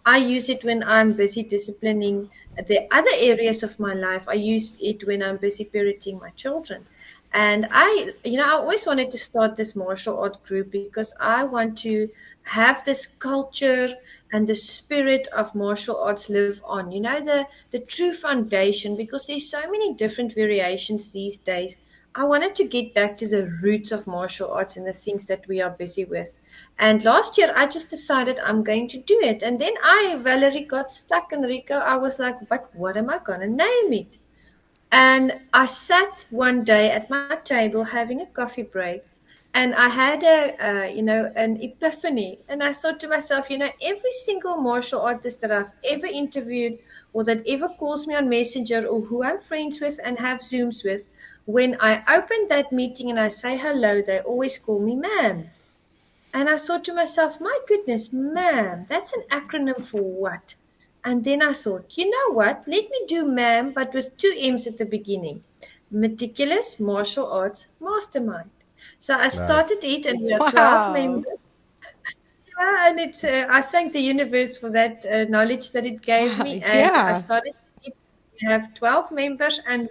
I use it when I'm busy disciplining the other areas of my life. I use it when I'm busy parenting my children. And I always wanted to start this martial art group because I want to have this culture and the spirit of martial arts live on. The true foundation, because there's so many different variations these days. I wanted to get back to the roots of martial arts and the things that we are busy with. And last year, I just decided I'm going to do it. And then Valerie, got stuck, and Rico, I was like, but what am I going to name it? And I sat one day at my table having a coffee break, and I had an epiphany. And I thought to myself, every single martial artist that I've ever interviewed or that ever calls me on Messenger or who I'm friends with and have Zooms with, when I open that meeting and I say hello, they always call me ma'am. And I thought to myself, my goodness, ma'am, that's an acronym for what? And then I thought, you know what? Let me do ma'am, but with 2 M's at the beginning. Meticulous Martial Arts Mastermind. So I started it, and we are 12 members. Yeah, and it's I thank the universe for that knowledge that it gave me. And Yeah. I started it. We have 12 members, and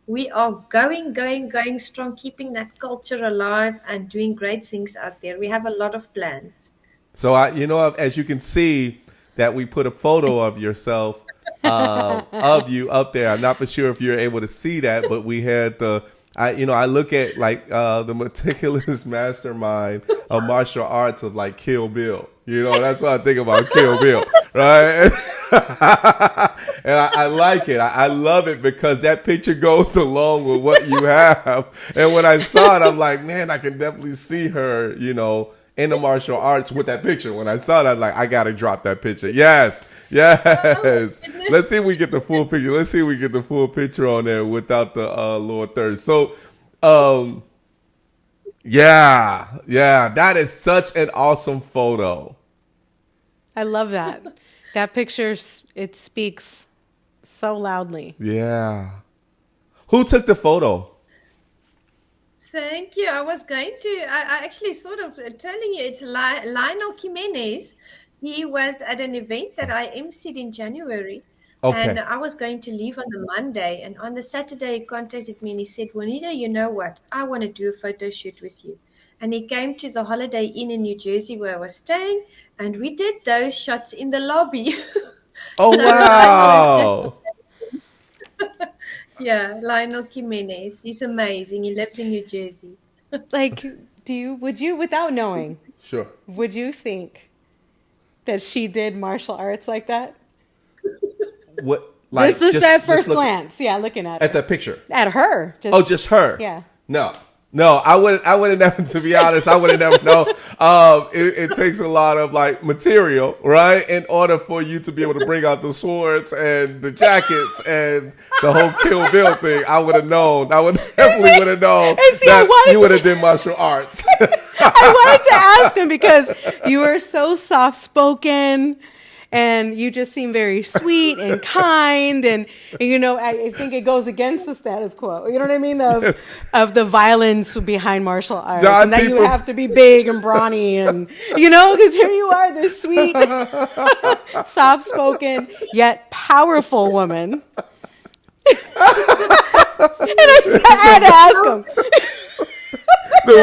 we are going strong, keeping that culture alive and doing great things out there. We have a lot of plans. So as you can see, that we put a photo of yourself, of you up there. I'm not for sure if you're able to see that, but we had I look at like the Meticulous Mastermind of martial arts of like Kill Bill. That's what I think about, Kill Bill, right? And I like it. I love it because that picture goes along with what you have. And when I saw it, I'm like, man, I can definitely see her, in the martial arts with that picture. When I saw that, I'm like, I got to drop that picture. Yes. Let's see if we get the full picture. Let's see if we get the full picture on there without the lower third. So, yeah, that is such an awesome photo. I love that. That picture, it speaks so loudly. Yeah. Who took the photo? Thank you. I was going to, I actually sort of telling you, it's Lionel Jimenez. He was at an event that I emceed in January. Okay. And I was going to leave on the Monday. And on the Saturday, he contacted me and he said, Juanita, you know what? I want to do a photo shoot with you. And he came to the Holiday Inn in New Jersey where I was staying. And we did those shots in the lobby. Oh, wow. Yeah, Lionel Jimenez. He's amazing. He lives in New Jersey. Like, would you, without knowing, Sure. would you think that she did martial arts like that? What? Like, This is at first look glance. Yeah, looking at at her. the picture. At her. Just her. Yeah. No, I wouldn't never, to be honest, I wouldn't never know. It takes a lot of like material, right? In order for you to be able to bring out the swords and the jackets and the whole Kill Bill thing. I would have known. I would definitely would have known that you would have done martial arts. I wanted to ask him because you were so soft spoken. And you just seem very sweet and kind, and I think it goes against the status quo. You know what I mean? Of the violence behind martial arts, and that you have to be big and brawny, and because here you are, this sweet, soft-spoken yet powerful woman. And I had to ask him. The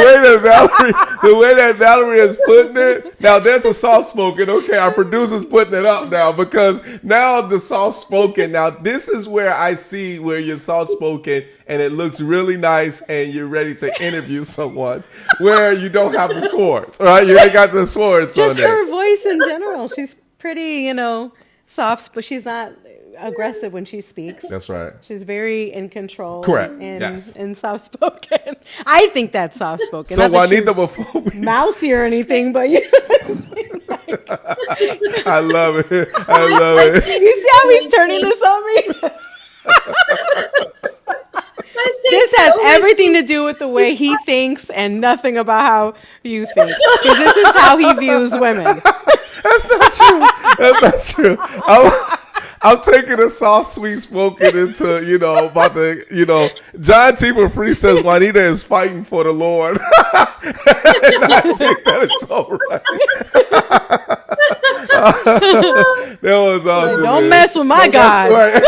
way that Valerie is putting it, now there's a soft spoken. Okay, our producer's putting it up now because now the soft spoken. Now this is where I see where you're soft spoken and it looks really nice and you're ready to interview someone where you don't have the swords, right? You ain't got the swords. Just on there. her voice in general. She's pretty, soft, but she's not aggressive when she speaks. That's right. She's very in control. Correct. And soft spoken. I think that's soft spoken. So Juanita, before we mousy or anything, but I love it. I love it. You see how he's turning this on me? This has everything to do with the way he thinks and nothing about how you think. Because this is how he views women. That's not true. That's not true. I'm taking a soft, sweet spoken into, about the, John T. Free says Juanita is fighting for the Lord. And I think that is so right. That was awesome. Don't mess with my God.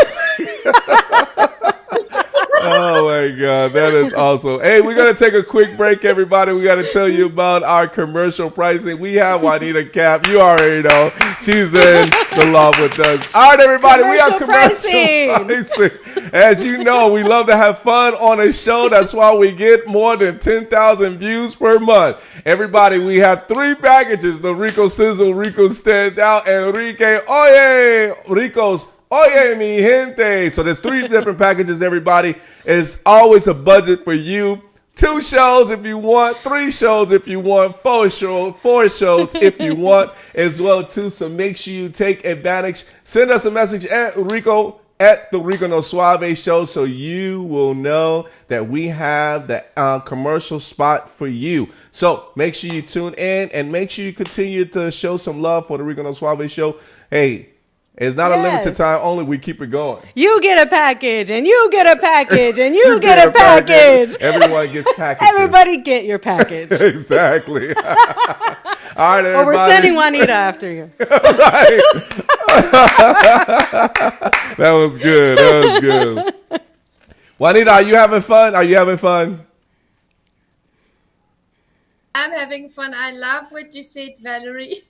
Oh my God, that is awesome. Hey, we're going to take a quick break, everybody. We got to tell you about our commercial pricing. We have Juanita Kapp. You already know. She's in the love with us. All right, everybody, we have commercial pricing. As you know, we love to have fun on a show. That's why we get more than 10,000 views per month. Everybody, we have 3 packages. The Rico Sizzle, Rico Stand Out, and Enrique Oye, Rico's Oye, mi gente. So there's 3 different packages, everybody. It's always a budget for you. 2 shows if you want, 3 shows if you want, 4 shows if you want as well too. So make sure you take advantage. Send us a message at Rico at the Rico No Suave show so you will know that we have the commercial spot for you. So make sure you tune in and make sure you continue to show some love for the Rico No Suave show. Hey, it's not a limited time only. We keep it going. You get a package, and you get a package, and you get a package. Everyone gets packages. Everybody get your package. Exactly. All right, everybody. Or we're sending Juanita after you. Right. That was good. That was good. Juanita, are you having fun? Are you having fun? I'm having fun. I love what you said, Valerie.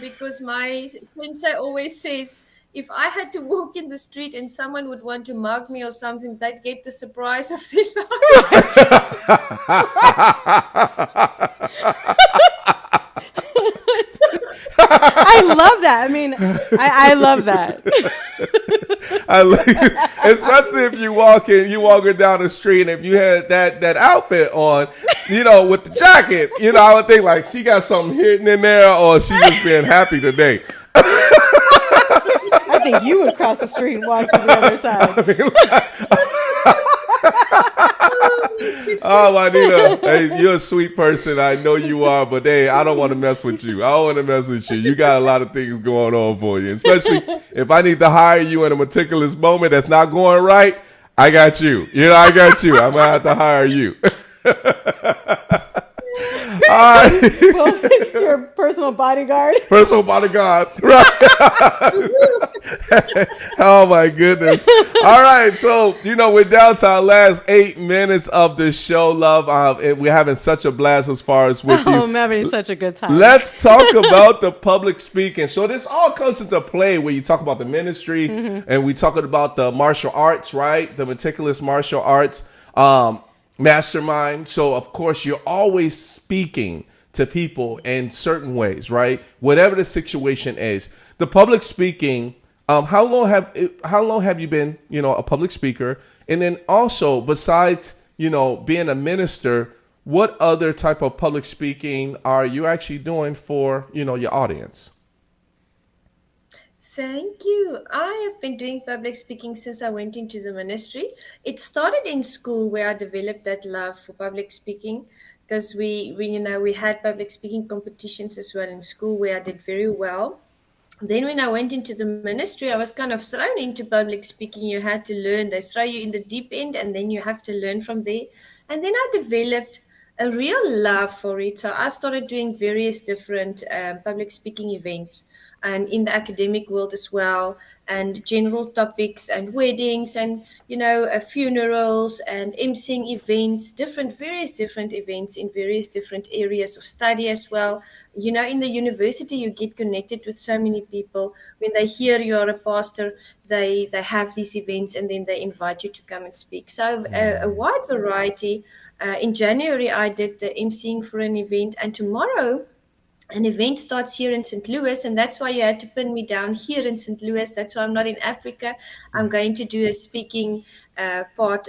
Because my sensei always says, if I had to walk in the street and someone would want to mug me or something, they'd get the surprise of their life. I love that. I mean, I love that. Especially if you walking down the street, and if you had that outfit on, with the jacket, I would think like she got something hidden in there, or she just being happy today. I think you would cross the street and walk to the other side. Oh, Juanita, hey, you're a sweet person. I know you are, but hey, I don't want to mess with you. I don't want to mess with you. You got a lot of things going on for you, especially if I need to hire you in a meticulous moment that's not going right. I got you. I got you. I'm gonna have to hire you. All right. Well, your personal bodyguard. Personal bodyguard. Right. Oh, my goodness. All right. So, we're down to our last 8 minutes of the show, love. And we're having such a blast as far as with you. I'm having such a good time. Let's talk about the public speaking. So this all comes into play where you talk about the ministry and we talking about the martial arts, right? The Meticulous Martial Arts Mastermind. So, of course, you're always speaking to people in certain ways, right? Whatever the situation is. The public speaking, how long have you been, a public speaker? And then also, besides, being a minister, what other type of public speaking are you actually doing for, your audience? Thank you. I have been doing public speaking since I went into the ministry. It started in school where I developed that love for public speaking because we had public speaking competitions as well in school where I did very well. Then when I went into the ministry, I was kind of thrown into public speaking. You had to learn. They throw you in the deep end and then you have to learn from there. And then I developed a real love for it. So I started doing various different public speaking events and in the academic world as well, and general topics and weddings and, funerals and emceeing events, various different events in various different areas of study as well. In the university, you get connected with so many people. When they hear you're a pastor, they have these events and then they invite you to come and speak. So a wide variety. In January, I did the emceeing for an event, and tomorrow, an event starts here in St. Louis, and that's why you had to pin me down here in St. Louis. That's why I'm not in Africa. I'm going to do a speaking part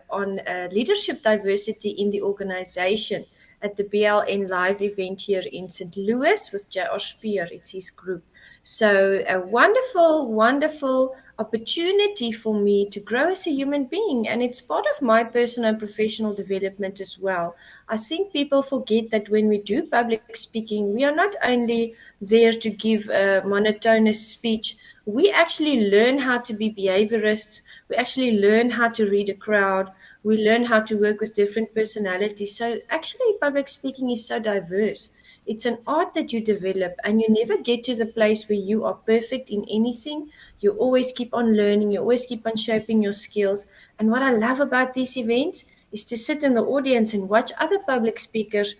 on leadership diversity in the organization at the BLN Live event here in St. Louis with J.R. Speer. It's his group. So a wonderful, wonderful opportunity for me to grow as a human being. And it's part of my personal and professional development as well. I think people forget that when we do public speaking, we are not only there to give a monotonous speech. We actually learn how to be behaviorists. We actually learn how to read a crowd. We learn how to work with different personalities. So actually public speaking is so diverse. It's an art that you develop, and you never get to the place where you are perfect in anything. You always keep on learning. You always keep on shaping your skills. And what I love about these events is to sit in the audience and watch other public speakers,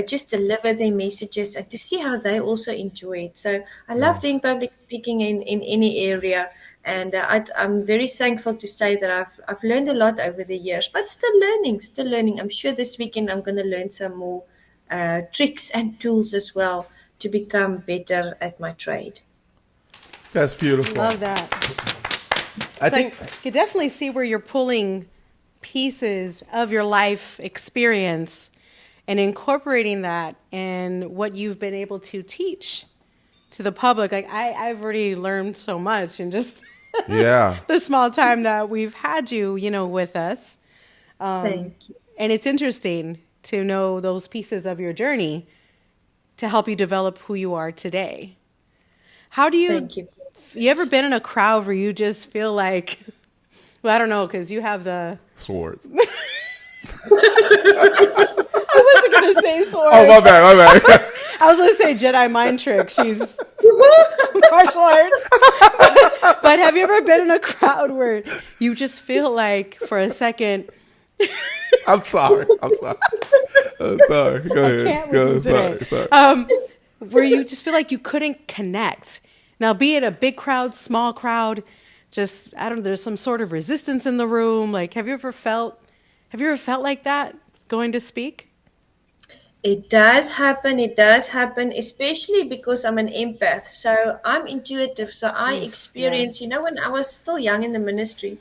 just deliver their messages and to see how they also enjoy it. So I love doing public speaking in any area. And I'm very thankful to say that I've learned a lot over the years, but still learning. I'm sure this weekend I'm going to learn some more tricks and tools as well to become better at my trade. That's beautiful. Love that. I could definitely see where you're pulling pieces of your life experience and incorporating that in what you've been able to teach to the public. Like I've already learned so much in just the small time that we've had you, with us. Thank you. And it's interesting to know those pieces of your journey to help you develop who you are today. How do you, Thank you. You ever been in a crowd where you just feel like, well, I don't know, because you have the swords. I wasn't going to say swords. Oh, my bad. I was going to say Jedi mind trick. She's martial arts. But have you ever been in a crowd where you just feel like for a second... I'm sorry. Go ahead. Sorry. Where you just feel like you couldn't connect. Now, be it a big crowd, small crowd, there's some sort of resistance in the room. Like, have you ever felt like that going to speak? It does happen. It does happen, especially because I'm an empath. So I'm intuitive. So I Yeah. experience, when I was still young in the ministry,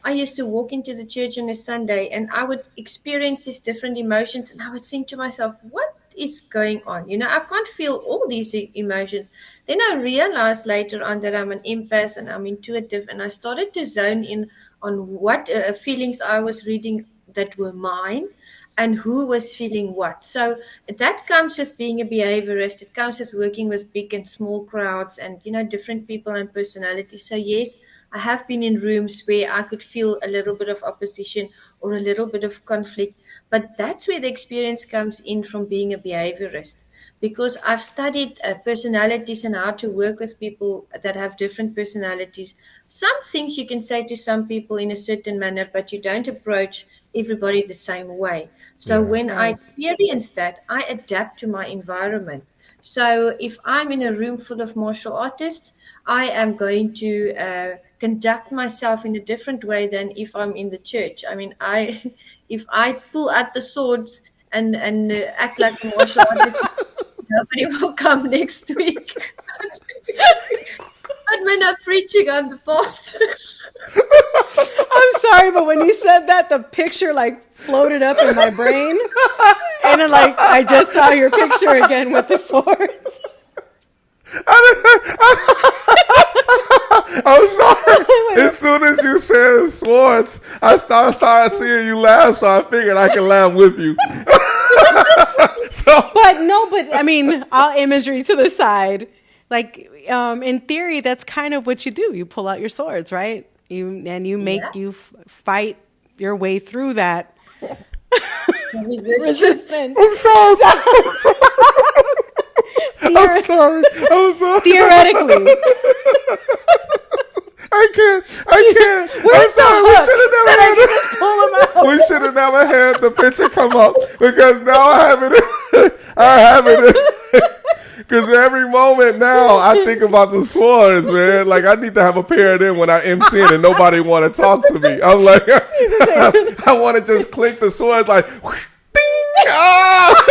I used to walk into the church on a Sunday and I would experience these different emotions and I would think to myself, what is going on? I can't feel all these emotions. Then I realized later on that I'm an empath and I'm intuitive, and I started to zone in on what feelings I was reading that were mine and who was feeling what. So that comes with being a behaviorist. It comes with working with big and small crowds and, different people and personalities. So yes, I have been in rooms where I could feel a little bit of opposition or a little bit of conflict, but that's where the experience comes in from being a behaviorist, because I've studied personalities and how to work with people that have different personalities. Some things you can say to some people in a certain manner, but you don't approach everybody the same way. So Yeah. when I Right. experience that, I adapt to my environment. So if I'm in a room full of martial artists, I am going to conduct myself in a different way than if I'm in the church. I mean, if I pull out the swords and act like a martial artist, nobody will come next week. But when I'm preaching, I'm the pastor. I'm sorry, but when you said that, the picture like floated up in my brain, and then like I just saw your picture again with the swords. I'm sorry. As soon as you said sports, I started seeing you laugh, so I figured I could laugh with you. So But no, but I mean, all imagery to the side. Like in theory, that's kind of what you do. You pull out your swords, right? You make Yeah, fight your way through that resistance. resistance. I'm sorry. I'm sorry. I'm sorry. Theoretically, I can't. where's the I'm sorry. hook? That I can just pull them out. We should have never had the picture come up, because now I have it. I have it. Because every moment now I think about the swords, man. Like, I need to have a pair of them when I MC and nobody want to talk to me. I'm like, I want to just click the swords like, ding, ah!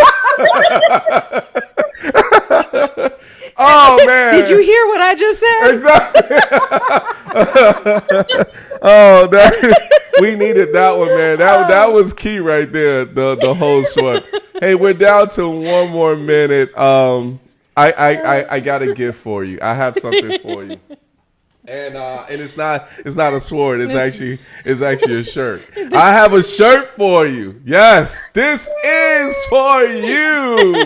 Oh man! Did you hear what I just said? Exactly. Oh, we needed that one, man. That was key right there. The whole short. Hey, we're down to one more minute. I got a gift for you. I have something for you. And it's not a sword. It's actually a shirt. I have a shirt for you. Yes, this is for you.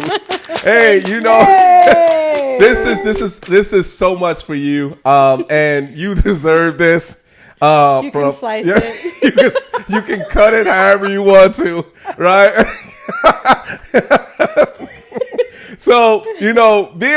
Hey, Yay! this is so much for you. And you deserve this. You can slice it. You can cut it however you want to, right? So, being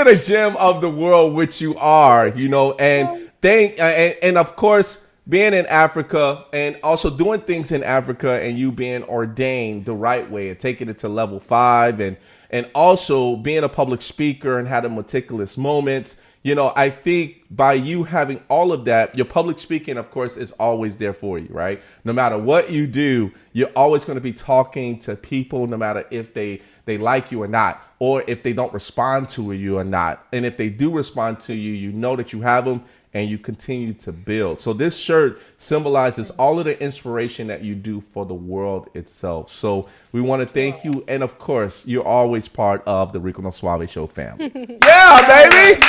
a gem of the world, which you are, and of course, being in Africa and also doing things in Africa, and you being ordained the right way and taking it to level 5, and also being a public speaker and having meticulous moments. I think by you having all of that, your public speaking, of course, is always there for you, right? No matter what you do, you're always going to be talking to people, no matter if they like you or not, or if they don't respond to you or not. And if they do respond to you, you know that you have them and you continue to build. So this shirt symbolizes all of the inspiration that you do for the world itself. So we want to thank you. And of course, you're always part of the Rico No Suave Show family. Yeah, baby.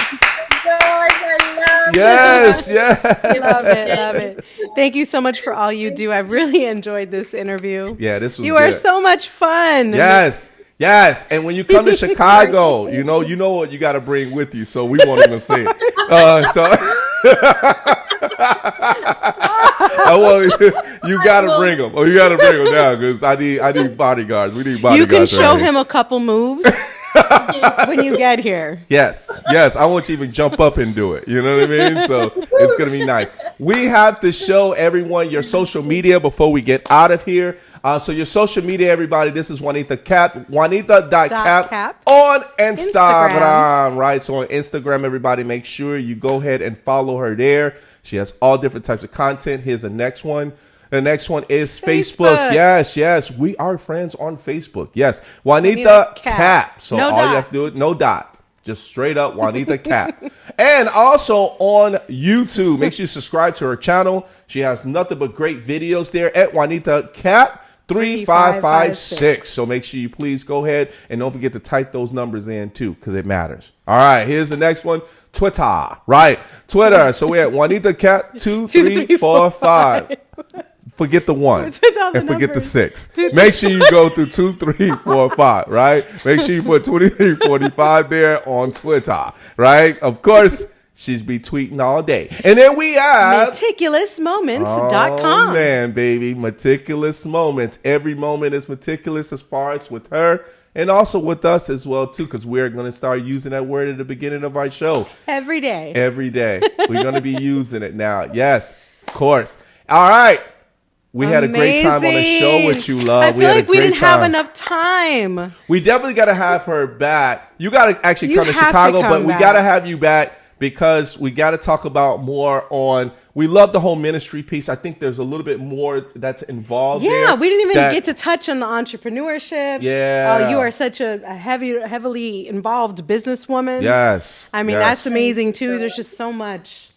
Guys, I love Yes, yes. Love it, love it. Thank you so much for all you do. I really enjoyed this interview. Yeah, this was You good. are so much fun. Yes. Yes, and when you come to Chicago, you know what you got to bring with you. So we won't even say it. You got to bring them. Oh, you got to bring them now, because I need bodyguards. We need bodyguards. You can show right here. him a couple moves when you get here. Yes. I want you to even jump up and do it. You know what I mean? So it's going to be nice. We have to show everyone your social media before we get out of here. So your social media, everybody, this is Juanita Kapp, Juanita.Kapp on Instagram, right? So on Instagram, everybody, make sure you go ahead and follow her there. She has all different types of content. Here's the next one. The next one is Facebook. Facebook. Yes. We are friends on Facebook. Yes. Juanita Kapp. So No all dot. you have to do is no dot. Just straight up Juanita Kapp. And also on YouTube. Make sure you subscribe to her channel. She has nothing but great videos there at Juanita Kapp 3556. So make sure you please go ahead and don't forget to type those numbers in too, because it matters. All right, here's the next one. Twitter. Right. Twitter. So we're at Juanita Kapp 2345. Forget the one and forget the 6. Make sure you go through 2, 3, 4, 5, right? Make sure you put 2345 there on Twitter, right? Of course, she's be tweeting all day. And then we have MeticulousMoments.com. Oh, man, baby. Meticulous Moments. Every moment is meticulous as far as with her and also with us as well, too, because we're going to start using that word at the beginning of our show. Every day. Every day. We're going to be using it now. Yes, of course. All right. We had a great time on the show with you, love. I feel like we didn't have enough time. We definitely got to have her back. You got to actually come to Chicago, but we got to have you back because we got to talk about more on. We love the whole ministry piece. I think there's a little bit more that's involved. Yeah, we didn't even get to touch on the entrepreneurship. Yeah, you are such a heavily involved businesswoman. Yes, I mean that's amazing too. There's just so much.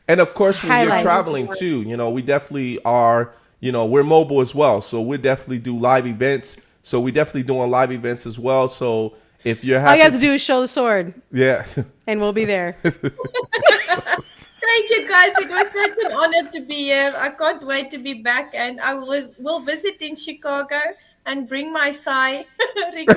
And of course, when you're traveling too, we definitely are. We're mobile as well, so we definitely do live events. So we definitely doing live events as well. So if you're all you have to do is show the sword. Yeah, and we'll be there. Thank you, guys. It was such an honor to be here. I can't wait to be back, and I will visit in Chicago and bring my Sai, Rico.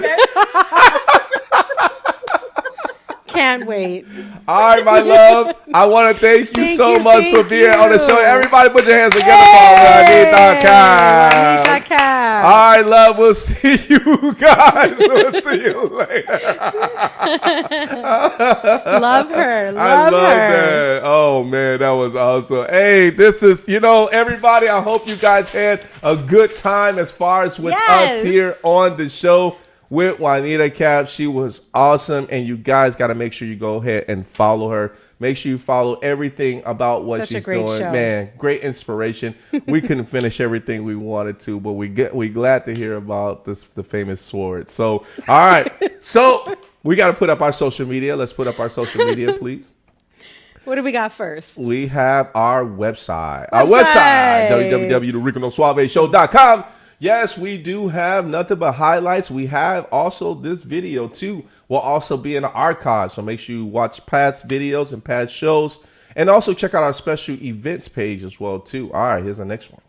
Can't wait. All right, my love. I want to thank you so much for being on the show. Everybody put your hands together for Juanita Kapp. All right, love. We'll see you guys. We'll see you later. Love her. I love that. Oh, man, that was awesome. Hey, this is, everybody, I hope you guys had a good time as far as with us here on the show. With Juanita Kapp. She was awesome, and you guys got to make sure you go ahead and follow her. Make sure you follow everything about what she's doing. Show. Man, great inspiration. We couldn't finish everything we wanted to, but we glad to hear about the famous sword. So, all right. So we got to put up our social media. Let's put up our social media, please. What do we got first? We have our website. Our website, www.riconosuaveshow.com. Yes, we do have nothing but highlights. We have also this video, too, will also be in the archive. So make sure you watch past videos and past shows. And also check out our special events page as well, too. All right, here's the next one.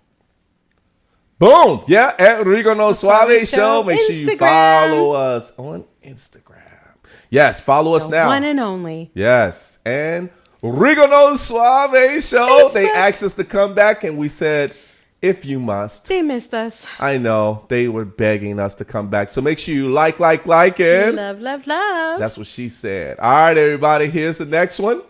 Boom. Yeah, at Rico No Suave Show. Make sure you follow us on Instagram. Yes, follow us now. One and only. Yes. And Rico No Suave Show. They asked us to come back, and we said, if you must. They missed us. I know. They were begging us to come back. So make sure you like, and love, love, love. That's what she said. All right, everybody. Here's the next one.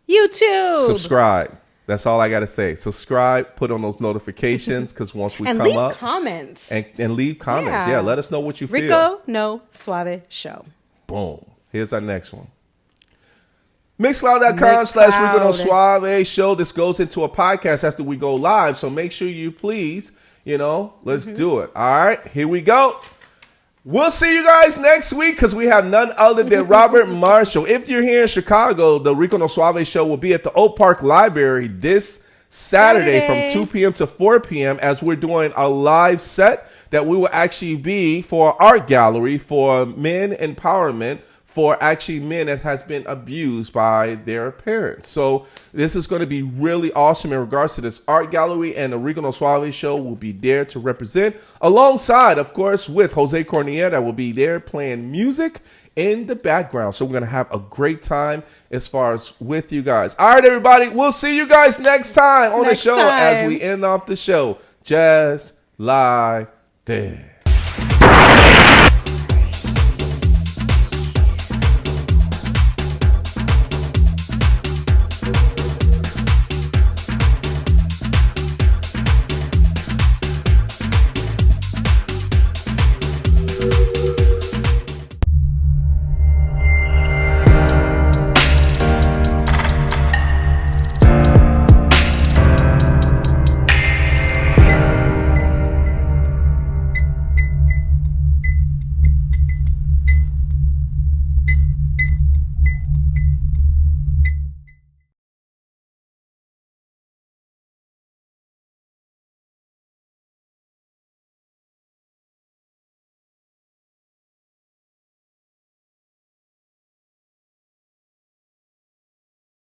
YouTube. Subscribe. That's all I got to say. Subscribe. Put on those notifications because once we come up. And leave comments. And leave comments. Yeah, let us know what you feel. Rico No Suave Show. Boom. Here's our next one. Mixcloud.com/Rico No Suave Show. This goes into a podcast after we go live. So make sure you please, let's do it. All right, here we go. We'll see you guys next week because we have none other than Robert Marshall. If you're here in Chicago, the Rico No Suave Show will be at the Oak Park Library this Saturday from 2 p.m. to 4 p.m. as we're doing a live set that we will actually be for art gallery for men empowerment. For actually men that has been abused by their parents. So this is going to be really awesome in regards to this art gallery, and the Rico No Suave Show will be there to represent alongside, of course, with Jose Cornier that will be there playing music in the background. So we're going to have a great time as far as with you guys. All right, everybody. We'll see you guys next time on the show as we end off the show. Just like this.